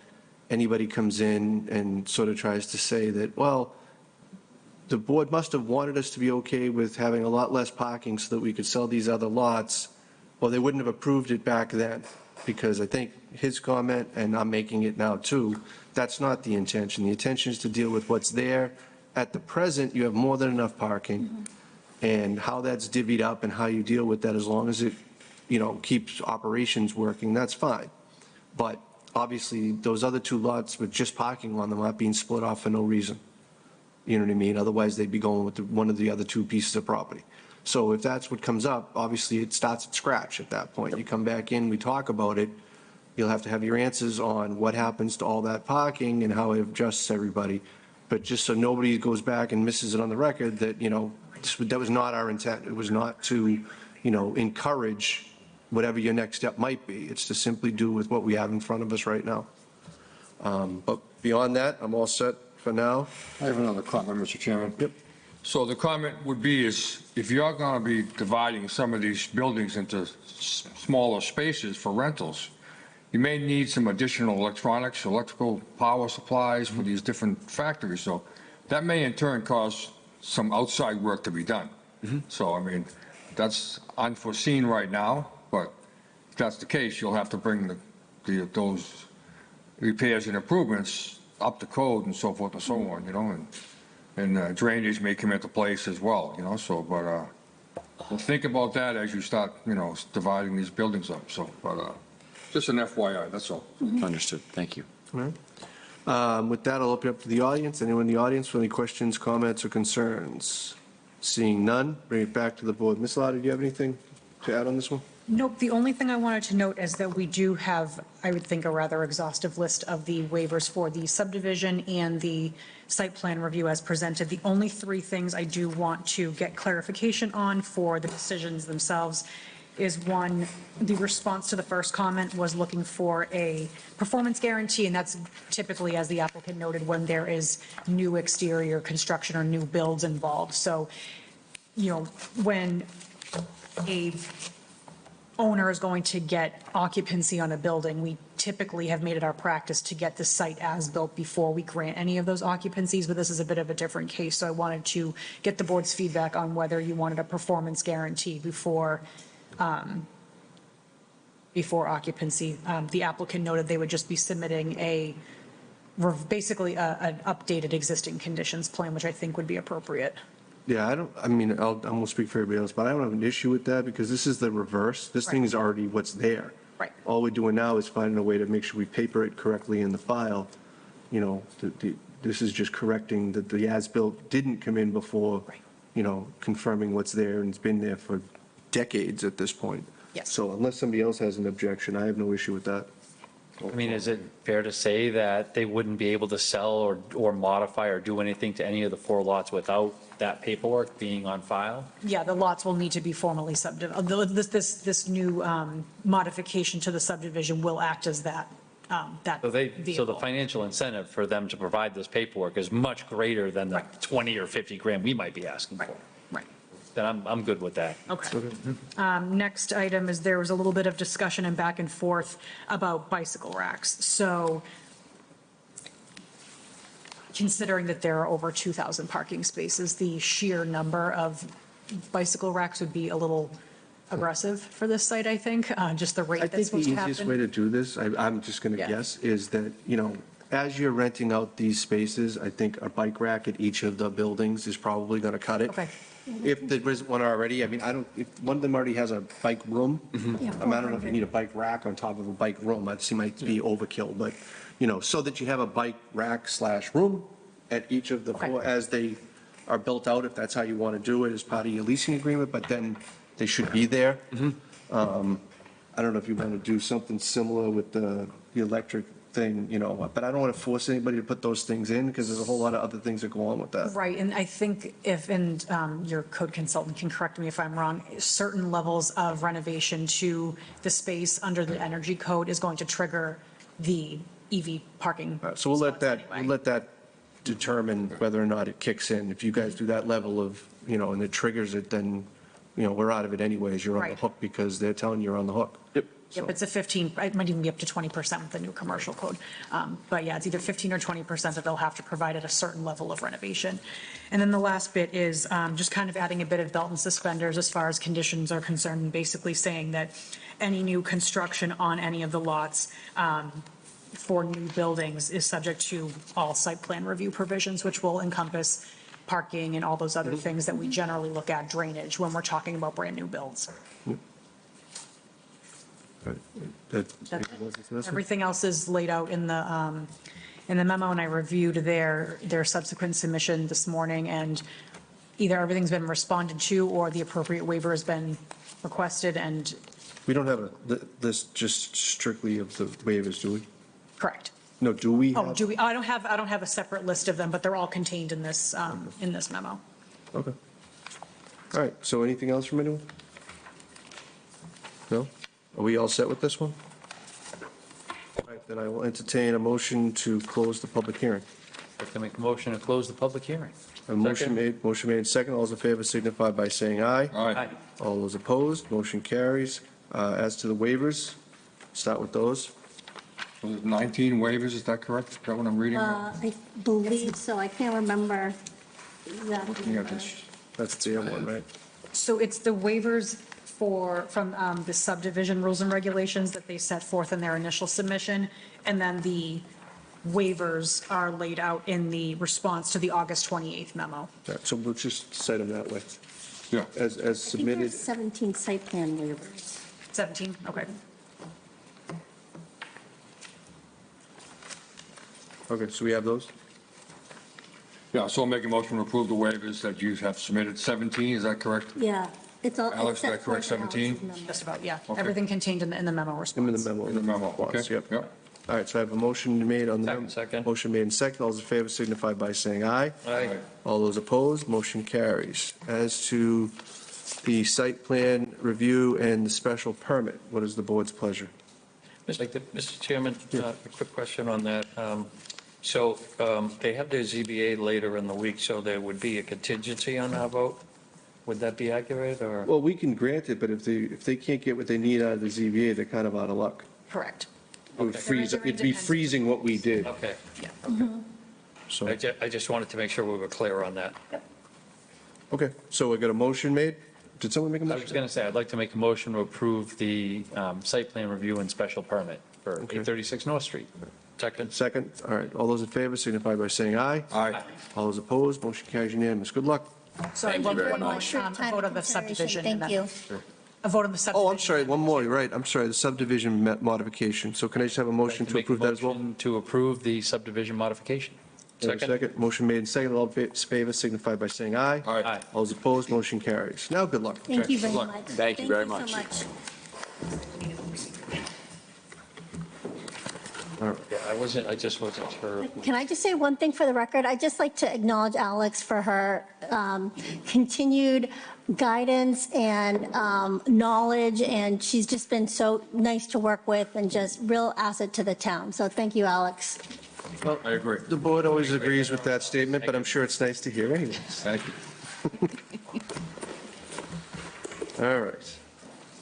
[SPEAKER 1] anybody comes in and sort of tries to say that, well, the board must have wanted us to be okay with having a lot less parking so that we could sell these other lots. Well, they wouldn't have approved it back then, because I think his comment, and I'm making it now too, that's not the intention. The intention is to deal with what's there. At the present, you have more than enough parking, and how that's divvied up and how you deal with that, as long as it, keeps operations working, that's fine. But obviously, those other two lots with just parking on them aren't being split off for no reason. You know what I mean? Otherwise, they'd be going with one of the other two pieces of property. So if that's what comes up, obviously, it starts at scratch at that point. You come back in, we talk about it, you'll have to have your answers on what happens to all that parking and how it adjusts everybody. But just so nobody goes back and misses it on the record, that, that was not our intent. It was not to, encourage whatever your next step might be. It's to simply do with what we have in front of us right now. But beyond that, I'm all set for now.
[SPEAKER 3] I have another comment, Mr. Chairman.
[SPEAKER 1] Yep.
[SPEAKER 3] So the comment would be is, if you're going to be dividing some of these buildings into smaller spaces for rentals, you may need some additional electronics, electrical power supplies for these different factories. So that may in turn cause some outside work to be done. So, I mean, that's unforeseen right now, but if that's the case, you'll have to bring those repairs and improvements up to code and so forth and so on, and drainage may come into place as well, so, but, well, think about that as you start, dividing these buildings up, so, but, just an FYI, that's all.
[SPEAKER 7] Understood. Thank you.
[SPEAKER 1] All right. With that, I'll open it up to the audience. Anyone in the audience with any questions, comments, or concerns? Seeing none, bring it back to the board. Ms. Lauder, do you have anything to add on this one?
[SPEAKER 5] Nope, the only thing I wanted to note is that we do have, I would think, a rather exhaustive list of the waivers for the subdivision and the site plan review as presented. The only three things I do want to get clarification on for the decisions themselves is, one, the response to the first comment was looking for a performance guarantee, and that's typically, as the applicant noted, when there is new exterior construction or new builds involved. So, when a owner is going to get occupancy on a building, we typically have made it our practice to get the site as built before we grant any of those occupancies, but this is a bit of a different case. So I wanted to get the board's feedback on whether you wanted a performance guarantee before occupancy. The applicant noted they would just be submitting basically an updated existing conditions plan, which I think would be appropriate.
[SPEAKER 1] Yeah, I won't speak for everybody else, but I don't have an issue with that because this is the reverse. This thing is already what's there.
[SPEAKER 5] Right.
[SPEAKER 1] All we're doing now is finding a way to make sure we paper it correctly in the file. This is just correcting that the as-built didn't come in before, confirming what's there, and it's been there for decades at this point.
[SPEAKER 5] Yes.
[SPEAKER 1] So unless somebody else has an objection, I have no issue with that.
[SPEAKER 8] I mean, is it fair to say that they wouldn't be able to sell or modify or do anything to any of the 4 lots without that paperwork being on file?
[SPEAKER 5] Yeah, the lots will need to be formally subdivided. This new modification to the subdivision will act as that
[SPEAKER 8] So the
[SPEAKER 5] vehicle.
[SPEAKER 8] financial incentive for them to provide this paperwork is much greater than the 20 or 50 grand we might be asking for.
[SPEAKER 5] Right.
[SPEAKER 8] Then I'm good with that.
[SPEAKER 5] Okay. Next item is there was a little bit of discussion and back and forth about bicycle racks. So considering that there are over 2,000 parking spaces, the sheer number of bicycle racks would be a little aggressive for this site, I think, just the
[SPEAKER 1] I
[SPEAKER 5] rate
[SPEAKER 1] think
[SPEAKER 5] that's
[SPEAKER 1] the
[SPEAKER 5] supposed to happen.
[SPEAKER 1] easiest way to do this, I'm just going to
[SPEAKER 5] Yeah.
[SPEAKER 1] guess, is that, as you're renting out these spaces, I think a bike rack at each of the buildings is probably going to cut it.
[SPEAKER 5] Okay.
[SPEAKER 1] If there isn't one already, if one of them already has a bike room, I don't know if you need a bike rack on top of a bike room, I'd see might be overkill, but, so that you have a bike rack / room at each of the
[SPEAKER 5] Okay.
[SPEAKER 1] four as they are built out, if that's how you want to do it, as part of your leasing agreement, but then they should be there. I don't know if you want to do something similar with the electric thing, but I don't want to force anybody to put those things in, because there's a whole lot of other things that go on with that.
[SPEAKER 5] Right, and I think and your code consultant can correct me if I'm wrong, certain levels of renovation to the space under the energy code is going to trigger the EV parking.
[SPEAKER 1] All right, so we'll let
[SPEAKER 5] spots
[SPEAKER 1] that,
[SPEAKER 5] anyway.
[SPEAKER 1] we'll let that determine whether or not it kicks in. If you guys do that level of, and it triggers it, then, we're out of it anyways. You're on the
[SPEAKER 5] Right.
[SPEAKER 1] hook because they're telling you you're on the hook. Yep.
[SPEAKER 5] Yep, it's a 15, it might even be up to 20% with the new commercial code. But yeah, it's either 15 or 20% that they'll have to provide at a certain level of renovation. And then the last bit is just kind of adding a bit of belt and suspenders as far as conditions are concerned, and basically saying that any new construction on any of the lots for new buildings is subject to all site plan review provisions, which will encompass parking and all those other things that we generally look at, drainage, when we're talking about brand-new builds. Everything else is laid out in the memo, and I reviewed their subsequent submission this morning, and either everything's been responded to or the appropriate waiver has been requested, and
[SPEAKER 1] We don't have a list just strictly of the waivers, do we?
[SPEAKER 5] correct.
[SPEAKER 1] No, do we?
[SPEAKER 5] Oh,
[SPEAKER 1] have-
[SPEAKER 5] do we, I don't have a separate list of them, but they're all contained in this memo.
[SPEAKER 1] Okay. All right, so anything else from anyone? No? Are we all set with this one? All right, then I will entertain a motion to close the public hearing.
[SPEAKER 8] I'd like to make a motion to close the public hearing.
[SPEAKER 1] A motion made and second. All those in favor signify by saying aye.
[SPEAKER 3] Aye.
[SPEAKER 1] All those opposed, motion carries. As to the waivers, start with those.
[SPEAKER 3] So there's 19 waivers, is that correct? Is that what I'm reading?
[SPEAKER 6] I believe so. I can't remember
[SPEAKER 3] Looking
[SPEAKER 6] exactly.
[SPEAKER 3] at this.
[SPEAKER 1] That's the other one, right?
[SPEAKER 5] So it's the waivers from the subdivision rules and regulations that they set forth in their initial submission, and then the waivers are laid out in the response to the August 28th memo.
[SPEAKER 1] All right, so we'll just cite them that way,
[SPEAKER 3] Yeah.
[SPEAKER 1] as
[SPEAKER 6] I think
[SPEAKER 1] submitted.
[SPEAKER 6] there's 17 site plan waivers.
[SPEAKER 5] 17, okay.
[SPEAKER 1] Okay, so we have those?
[SPEAKER 3] Yeah, so I'll make a motion to approve the waivers that you have submitted. 17, is that correct?
[SPEAKER 6] Yeah, it's all.
[SPEAKER 3] Alex,
[SPEAKER 6] it's set
[SPEAKER 3] is that correct,
[SPEAKER 6] forth in
[SPEAKER 3] 17?
[SPEAKER 6] Alex's memo.
[SPEAKER 5] Just about, yeah.
[SPEAKER 3] Okay.
[SPEAKER 5] Everything contained in the memo
[SPEAKER 1] In the
[SPEAKER 5] response.
[SPEAKER 1] memo.
[SPEAKER 3] In the memo, okay,
[SPEAKER 1] Yep.
[SPEAKER 3] yep.
[SPEAKER 1] All right, so I have a motion made on the.
[SPEAKER 4] Second.
[SPEAKER 1] Motion made and second. All those in favor signify by saying aye.
[SPEAKER 4] Aye.
[SPEAKER 1] All those opposed, motion carries. As to the site plan review and the special permit, what is the board's pleasure?
[SPEAKER 4] Mr. Chairman, a quick question on that. So they have their ZBA later in the week, so there would be a contingency on our vote? Would that be accurate, or?
[SPEAKER 1] Well, we can grant it, but if they can't get what they need out of the ZBA, they're kind of out of luck.
[SPEAKER 5] Correct.
[SPEAKER 1] It would freeze, it'd be freezing what we did,
[SPEAKER 4] Okay.
[SPEAKER 1] so.
[SPEAKER 4] I just wanted to make sure we were clear on that.
[SPEAKER 1] Okay, so we got a motion made? Did someone make a
[SPEAKER 8] I was
[SPEAKER 1] motion?
[SPEAKER 8] going to say, I'd like to make a motion to approve the site plan review and special permit for
[SPEAKER 1] Okay.
[SPEAKER 8] 836 North Street.
[SPEAKER 4] Second.
[SPEAKER 1] Second, all right, all those in favor signify by saying aye.
[SPEAKER 3] Aye.
[SPEAKER 1] All those opposed, motion carries unanimous. Good luck.
[SPEAKER 5] Sorry,
[SPEAKER 7] Thank you very
[SPEAKER 5] one more,
[SPEAKER 7] much.
[SPEAKER 5] a
[SPEAKER 6] Time
[SPEAKER 5] vote
[SPEAKER 6] and
[SPEAKER 5] of the
[SPEAKER 6] consideration.
[SPEAKER 5] subdivision. and
[SPEAKER 6] Thank
[SPEAKER 5] then-
[SPEAKER 6] you.
[SPEAKER 5] A vote of the subdivision.
[SPEAKER 1] Oh, I'm sorry, one more, you're right, I'm sorry, the subdivision modification. So can I just have a motion to
[SPEAKER 8] Make a
[SPEAKER 1] approve that as well?
[SPEAKER 8] motion to approve the subdivision modification.
[SPEAKER 1] Have a Second, motion made and second, all in favor signify by saying aye.
[SPEAKER 3] Aye.
[SPEAKER 1] All those opposed, motion carries. Now, good luck.
[SPEAKER 6] Thank you very
[SPEAKER 3] Good luck.
[SPEAKER 6] much.
[SPEAKER 7] Thank you very
[SPEAKER 6] so
[SPEAKER 7] much.
[SPEAKER 4] I just wasn't sure.
[SPEAKER 6] Can I just say one thing for the record? I'd just like to acknowledge Alex for her continued guidance and knowledge, and she's just been so nice to work with and just real asset to the town. So thank you, Alex.
[SPEAKER 3] I agree.
[SPEAKER 1] The board always agrees with that statement, but I'm sure it's nice to hear anyways.
[SPEAKER 3] Thank you.
[SPEAKER 1] All right.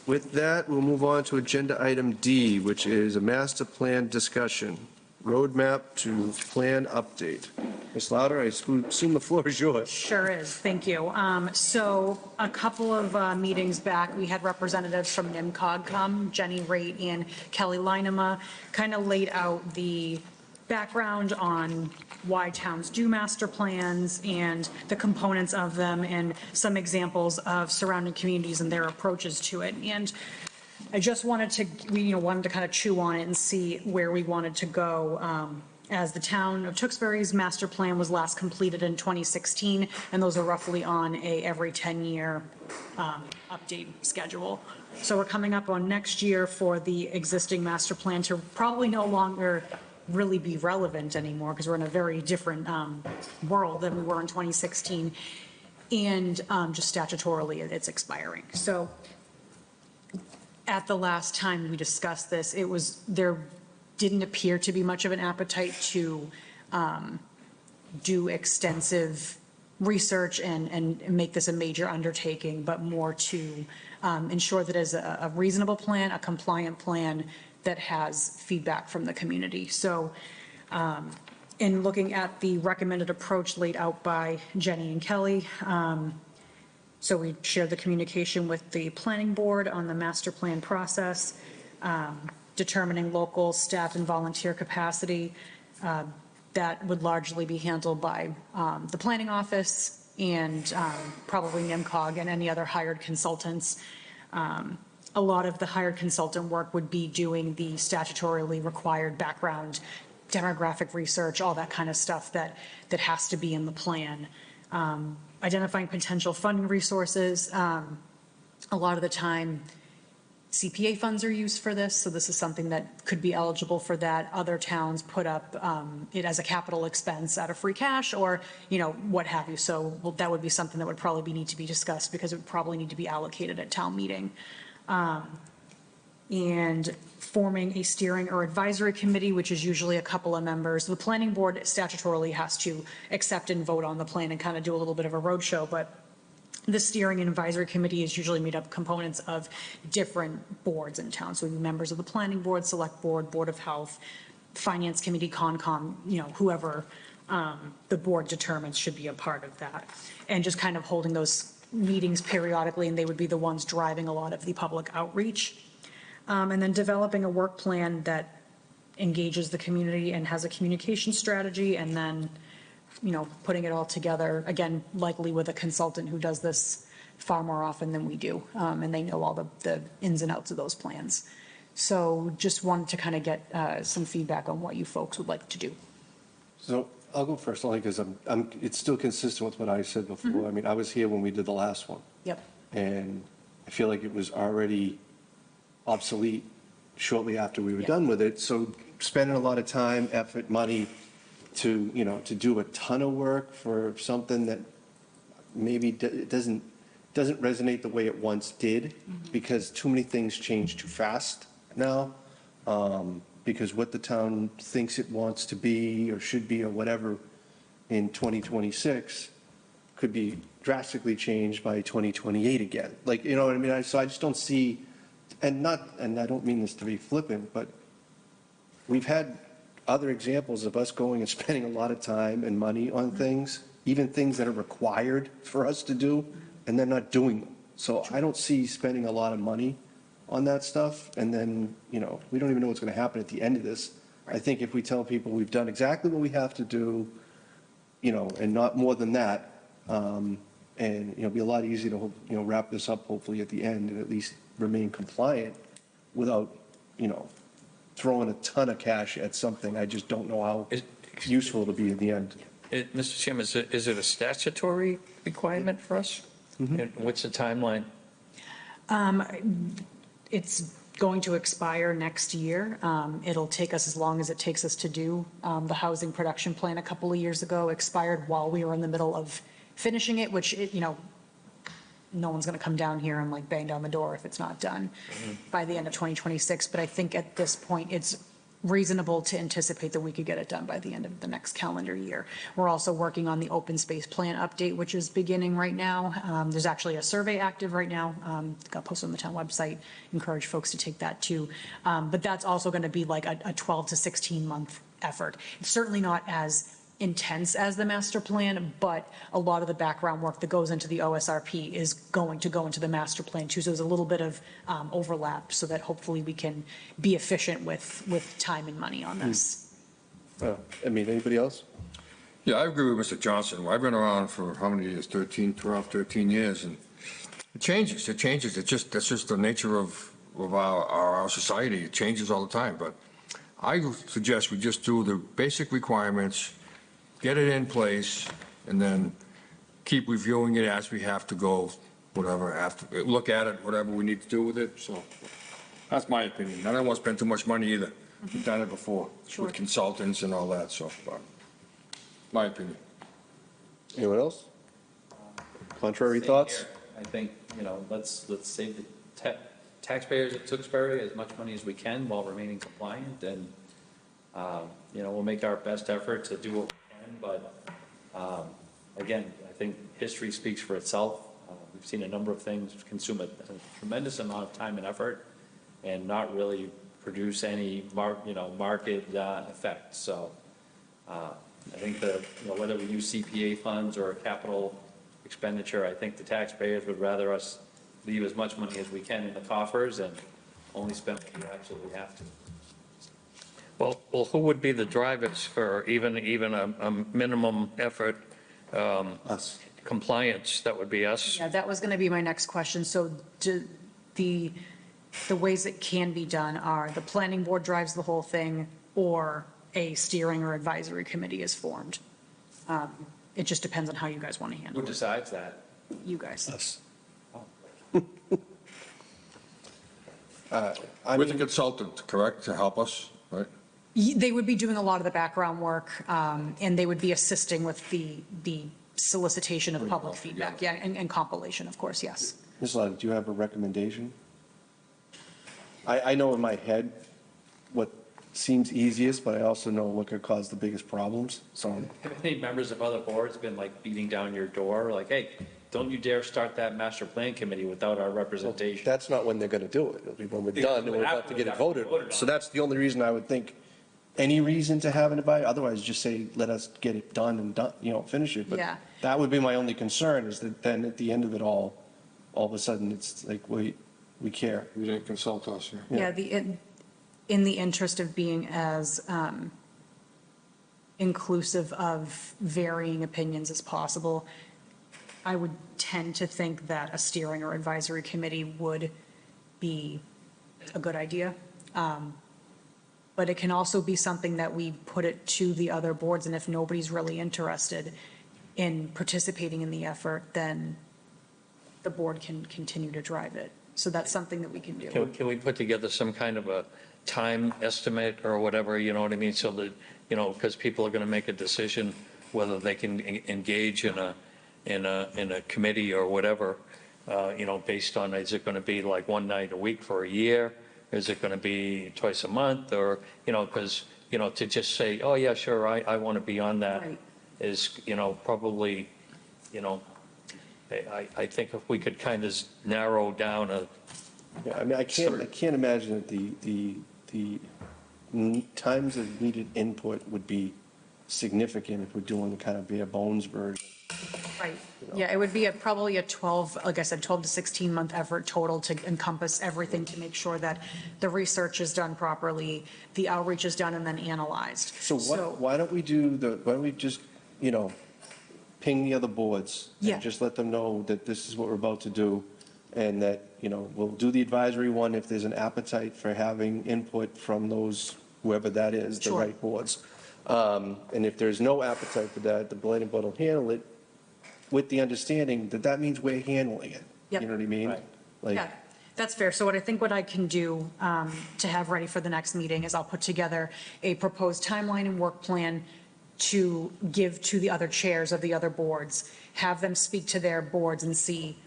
[SPEAKER 1] With that, we'll move on to agenda item D, which is a master plan discussion, roadmap to plan update. Ms. Louder, I assume the floor is yours.
[SPEAKER 5] Sure is, thank you. So a couple of meetings back, we had representatives from NIMCOG come, Jenny Raitt and Kelly Linema, kind of laid out the background on why towns do master plans and the components of them, and some examples of surrounding communities and their approaches to it. And I just wanted to, we wanted to kind of chew on it and see where we wanted to go as the town of Tewksbury's master plan was last completed in 2016, and those are roughly on a every 10-year update schedule. So we're coming up on next year for the existing master plan to probably no longer really be relevant anymore, because we're in a very different world than we were in 2016, and just statutorily it's expiring. So at the last time we discussed this, there didn't appear to be much of an appetite to do extensive research and make this a major undertaking, but more to ensure that it's a reasonable plan, a compliant plan that has feedback from the community. So in looking at the recommended approach laid out by Jenny and Kelly, so we shared the communication with the planning board on the master plan process, determining local staff and volunteer capacity. That would largely be handled by the planning office and probably NIMCOG and any other hired consultants. A lot of the hired consultant work would be doing the statutorily required background, demographic research, all that kind of stuff that has to be in the plan. Identifying potential funding resources. A lot of the time, CPA funds are used for this, so this is something that could be eligible for that. Other towns put up it as a capital expense out of free cash or, what have you. So that would be something that would probably need to be discussed because it would probably need to be allocated at town meeting. And forming a steering or advisory committee, which is usually a couple of members. The planning board statutorily has to accept and vote on the plan and kind of do a little bit of a roadshow, but the steering and advisory committee is usually made up components of different boards in town. So members of the planning board, select board, board of health, finance committee, Concom, whoever the board determines should be a part of that. And just kind of holding those meetings periodically, and they would be the ones driving a lot of the public outreach. And then developing a work plan that engages the community and has a communication strategy, and then putting it all together, again, likely with a consultant who does this far more often than we do, and they know all the ins and outs of those plans. So just wanted to kind of get some feedback on what you folks would like to do.
[SPEAKER 1] So I'll go first, only because it's still consistent with what I said before.
[SPEAKER 5] Mm-hmm.
[SPEAKER 1] I mean, I was here when we did the last one.
[SPEAKER 5] Yep.
[SPEAKER 1] And I feel like it was already obsolete shortly after we were
[SPEAKER 5] Yeah.
[SPEAKER 1] done with it. So spending a lot of time, effort, money to do a ton of work for something that maybe it doesn't resonate the way it once did, because too many things change too fast now. Because what the town thinks it wants to be or should be or whatever in 2026 could be drastically changed by 2028 again. Like, you know what I mean? So I just don't see, and I don't mean this to be flippant, but we've had other examples of us going and spending a lot of time and money on things, even things that are required for us to do, and then not doing them. So I don't see spending a lot of money on that stuff, and then, we don't even know what's going to happen at the end of this. I think if we tell people we've done exactly what we have to do, and not more than that, and, it'll be a lot easier to, wrap this up hopefully at the end and at least remain compliant without, throwing a ton of cash at something. I just don't know how useful it'll be in the end.
[SPEAKER 4] Mr. Chairman, is it a statutory requirement for us? And what's the timeline?
[SPEAKER 5] It's going to expire next year. It'll take us as long as it takes us to do. The housing production plan a couple of years ago expired while we were in the middle of finishing it, which, no one's going to come down here and bang down the door if it's not done by the end of 2026. But I think at this point, it's reasonable to anticipate that we could get it done by the end of the next calendar year. We're also working on the open space plan update, which is beginning right now. There's actually a survey active right now. Got posted on the town website. Encourage folks to take that too. But that's also going to be like a 12 to 16 month effort. It's certainly not as intense as the master plan, but a lot of the background work that goes into the OSRP is going to go into the master plan too. So there's a little bit of overlap so that hopefully we can be efficient with time and money on this.
[SPEAKER 1] Anybody else?
[SPEAKER 3] Yeah, I agree with Mr. Johnson. I've been around for how many years? 13 years, and it changes. That's just the nature of our society. It changes all the time, but I suggest we just do the basic requirements, get it in place, and then keep reviewing it as we have to go, whatever, after, look at it, whatever we need to do with it, so that's my opinion. I don't want to spend too much money either. We've done it before
[SPEAKER 5] Sure.
[SPEAKER 3] with consultants and all that, so, but, my opinion.
[SPEAKER 1] Anyone else? Contrary thoughts?
[SPEAKER 8] I think, let's save the taxpayers at Tewksbury as much money as we can while remaining compliant, and, we'll make our best effort to do what we can, but, again, I think history speaks for itself. We've seen a number of things consume a tremendous amount of time and effort and not really produce any market effect. So I think whether we use CPA funds or capital expenditure, I think the taxpayers would rather us leave as much money as we can in the coffers and only spend what we absolutely have to.
[SPEAKER 4] Well, who would be the drivers for even a minimum effort
[SPEAKER 1] Us.
[SPEAKER 4] compliance? That would be us.
[SPEAKER 5] Yeah, that was going to be my next question. So the ways it can be done are the planning board drives the whole thing, or a steering or advisory committee is formed. It just depends on how you guys want to handle
[SPEAKER 8] Who
[SPEAKER 5] it.
[SPEAKER 8] decides that?
[SPEAKER 5] You guys.
[SPEAKER 1] Us.
[SPEAKER 3] With a consultant, correct, to help us, right?
[SPEAKER 5] They would be doing a lot of the background work, and they would be assisting with the solicitation of public feedback, yeah, and compilation, of course, yes.
[SPEAKER 1] Ms. Lund, do you have a recommendation? I know in my head what seems easiest, but I also know what could cause the biggest problems, so.
[SPEAKER 8] Have any members of other boards been like beating down your door, like, hey, don't you dare start that master plan committee without our representation?
[SPEAKER 1] That's not when they're going to do it. It'll be when we're done and we're about to get it voted on. So that's the only reason I would think, any reason to have an advisory, otherwise just say, let us get it done and done, finish it. But
[SPEAKER 5] Yeah.
[SPEAKER 1] that would be my only concern, is that then at the end of it all of a sudden, it's like, wait, we care.
[SPEAKER 3] You didn't consult us, yeah.
[SPEAKER 5] Yeah, in the interest of being as inclusive of varying opinions as possible, I would tend to think that a steering or advisory committee would be a good idea. But it can also be something that we put it to the other boards, and if nobody's really interested in participating in the effort, then the board can continue to drive it. So that's something that we can do.
[SPEAKER 4] Can we put together some kind of a time estimate or whatever, you know what I mean? So that, because people are going to make a decision whether they can engage in a committee or whatever, based on, is it going to be like one night a week for a year? Is it going to be twice a month? Or, because, to just say, oh, yeah, sure, I want to be on that
[SPEAKER 5] Right.
[SPEAKER 4] is, probably, I think if we could kind of narrow down
[SPEAKER 1] Yeah, I mean, I can't imagine that the times of needed input would be significant if we're doing the kind of bare bones version.
[SPEAKER 5] Right. Yeah, it would be probably a 12, like I said, 12 to 16 month effort total to encompass everything, to make sure that the research is done properly, the outreach is done and then analyzed.
[SPEAKER 1] So why don't we just, ping the other boards?
[SPEAKER 5] Yeah.
[SPEAKER 1] And just let them know that this is what we're about to do, and that, we'll do the advisory one if there's an appetite for having input from those, whoever that is, the
[SPEAKER 5] Sure.
[SPEAKER 1] right boards. And if there's no appetite for that, the planning board will handle it with the understanding that that means we're handling it.
[SPEAKER 5] Yep.
[SPEAKER 1] You know what I mean?
[SPEAKER 8] Right.
[SPEAKER 1] Like,
[SPEAKER 5] Yeah, that's fair. So what I can do to have ready for the next meeting is I'll put together a proposed timeline and work plan to give to the other chairs of the other boards, have them speak to their boards and see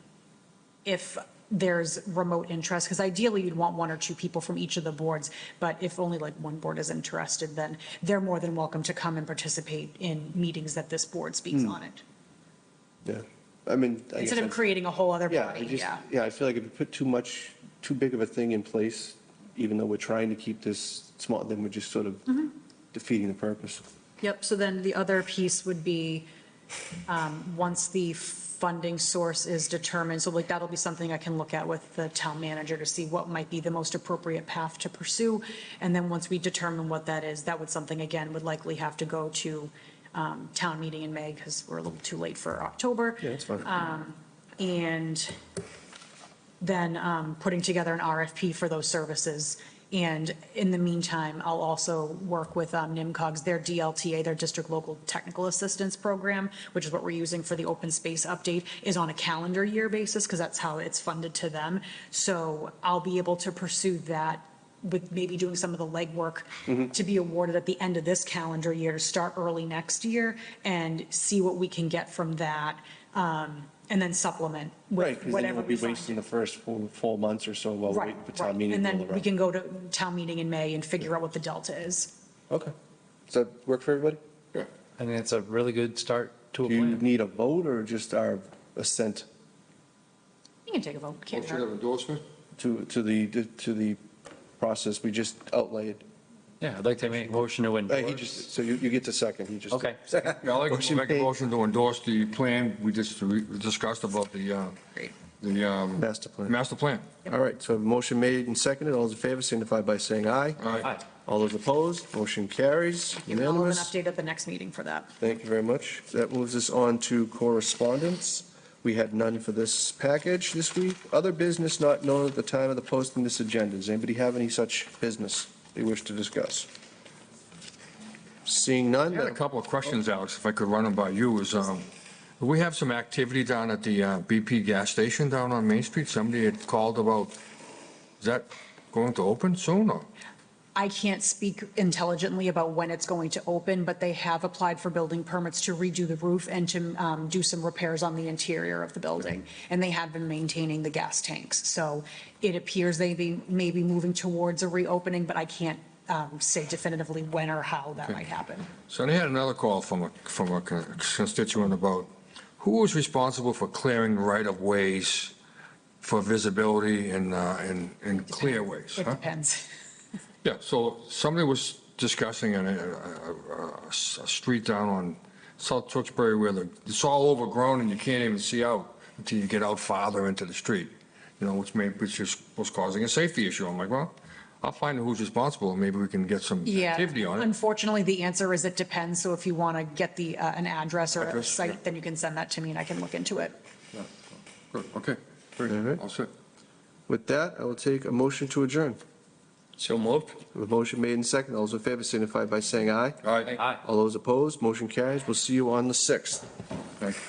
[SPEAKER 5] if there's remote interest, because ideally you'd want one or two people from each of the boards, but if only like one board is interested, then they're more than welcome to come and participate in meetings that this board speaks on it.
[SPEAKER 1] yeah, I mean. I
[SPEAKER 5] Instead
[SPEAKER 1] guess
[SPEAKER 5] of creating a whole other
[SPEAKER 1] Yeah,
[SPEAKER 5] body, yeah.
[SPEAKER 1] I feel like if you put too big of a thing in place, even though we're trying to keep this small, then we're just sort of defeating the purpose.
[SPEAKER 5] Yep, so then the other piece would be, once the funding source is determined, so like that'll be something I can look at with the town manager to see what might be the most appropriate path to pursue. And then once we determine what that is, that would something, again, would likely have to go to town meeting in May, because we're a little too late for October.
[SPEAKER 1] Yeah, that's fine.
[SPEAKER 5] And then putting together an RFP for those services And in the meantime, I'll also work with NIMCOG's, their DLTA, their District Local Technical Assistance Program, which is what we're using for the open space update, is on a calendar year basis, because that's how it's funded to them. So I'll be able to pursue that with maybe doing some of the legwork to be awarded at the end of this calendar year, to start early next year and see what we can get from that, and then supplement
[SPEAKER 1] Right,
[SPEAKER 5] with
[SPEAKER 1] because then
[SPEAKER 5] whatever
[SPEAKER 1] we'll
[SPEAKER 5] we
[SPEAKER 1] be
[SPEAKER 5] find.
[SPEAKER 1] wasting the first 4 months or so while we're
[SPEAKER 5] Right,
[SPEAKER 1] waiting for
[SPEAKER 5] right.
[SPEAKER 1] town meeting
[SPEAKER 5] And
[SPEAKER 1] to roll
[SPEAKER 5] then we
[SPEAKER 1] around.
[SPEAKER 5] can go to town meeting in May and figure out what the delta is.
[SPEAKER 1] Okay. Does that work for everybody?
[SPEAKER 3] Yeah.
[SPEAKER 8] I think it's a really good start to a
[SPEAKER 1] Do you
[SPEAKER 8] plan.
[SPEAKER 1] need a vote or just our assent
[SPEAKER 5] You can take a vote, can't
[SPEAKER 3] Motion
[SPEAKER 5] hurt.
[SPEAKER 3] of endorsement?
[SPEAKER 1] to the process we just outlaid?
[SPEAKER 8] Yeah, I'd like to make a motion to
[SPEAKER 1] He
[SPEAKER 8] endorse.
[SPEAKER 1] just, so you get the second, he just.
[SPEAKER 8] Okay.
[SPEAKER 1] Second.
[SPEAKER 3] Yeah, I'd like to
[SPEAKER 1] Motion
[SPEAKER 3] make a
[SPEAKER 1] made.
[SPEAKER 3] motion to endorse the plan we just discussed about the
[SPEAKER 5] Great.
[SPEAKER 1] Master plan.
[SPEAKER 3] master plan.
[SPEAKER 1] All right, so a motion made and seconded. All those in favor signify by saying aye.
[SPEAKER 3] All right.
[SPEAKER 8] Aye.
[SPEAKER 1] All those opposed, motion carries.
[SPEAKER 5] And I'll have an
[SPEAKER 1] Unanimous.
[SPEAKER 5] update at the next meeting for that.
[SPEAKER 1] Thank you very much. That moves us on to correspondence. We had none for this package this week. Other business not known at the time of the posting of this agenda. Does anybody have any such business they wish to discuss? Seeing none?
[SPEAKER 3] I had a couple of questions, Alex, if I could run them by you, we have some activity down at the BP gas station down on Main Street. Somebody had called about, is that going to open soon, or?
[SPEAKER 5] I can't speak intelligently about when it's going to open, but they have applied for building permits to redo the roof and to do some repairs on the interior of the building. And they have been maintaining the gas tanks. So it appears they may be moving towards a reopening, but I can't say definitively when or how that might happen.
[SPEAKER 3] So they had another call from a constituent about who was responsible for clearing right-of-ways for visibility and clearways,
[SPEAKER 5] It
[SPEAKER 3] huh?
[SPEAKER 5] depends.
[SPEAKER 3] Yeah, so somebody was discussing a street down on South Tewksbury where it's all overgrown and you can't even see out until you get out farther into the street, which was causing a safety issue. I'm like, well, I'll find out who's responsible and maybe we can get some
[SPEAKER 5] Yeah,
[SPEAKER 3] activity on it.
[SPEAKER 5] unfortunately, the answer is it depends. So if you want to get an address or a
[SPEAKER 3] Address, yeah.
[SPEAKER 5] site, then you can send that to me and I can look into it.
[SPEAKER 3] Good, okay.
[SPEAKER 1] All right.
[SPEAKER 3] All set.
[SPEAKER 1] With that, I will take a motion to adjourn.
[SPEAKER 4] So moved?
[SPEAKER 1] A motion made and seconded. All those in favor signify by saying aye.
[SPEAKER 3] All right,
[SPEAKER 8] Aye.
[SPEAKER 1] All those opposed, motion carries. We'll see you on the 6th.
[SPEAKER 3] thank you.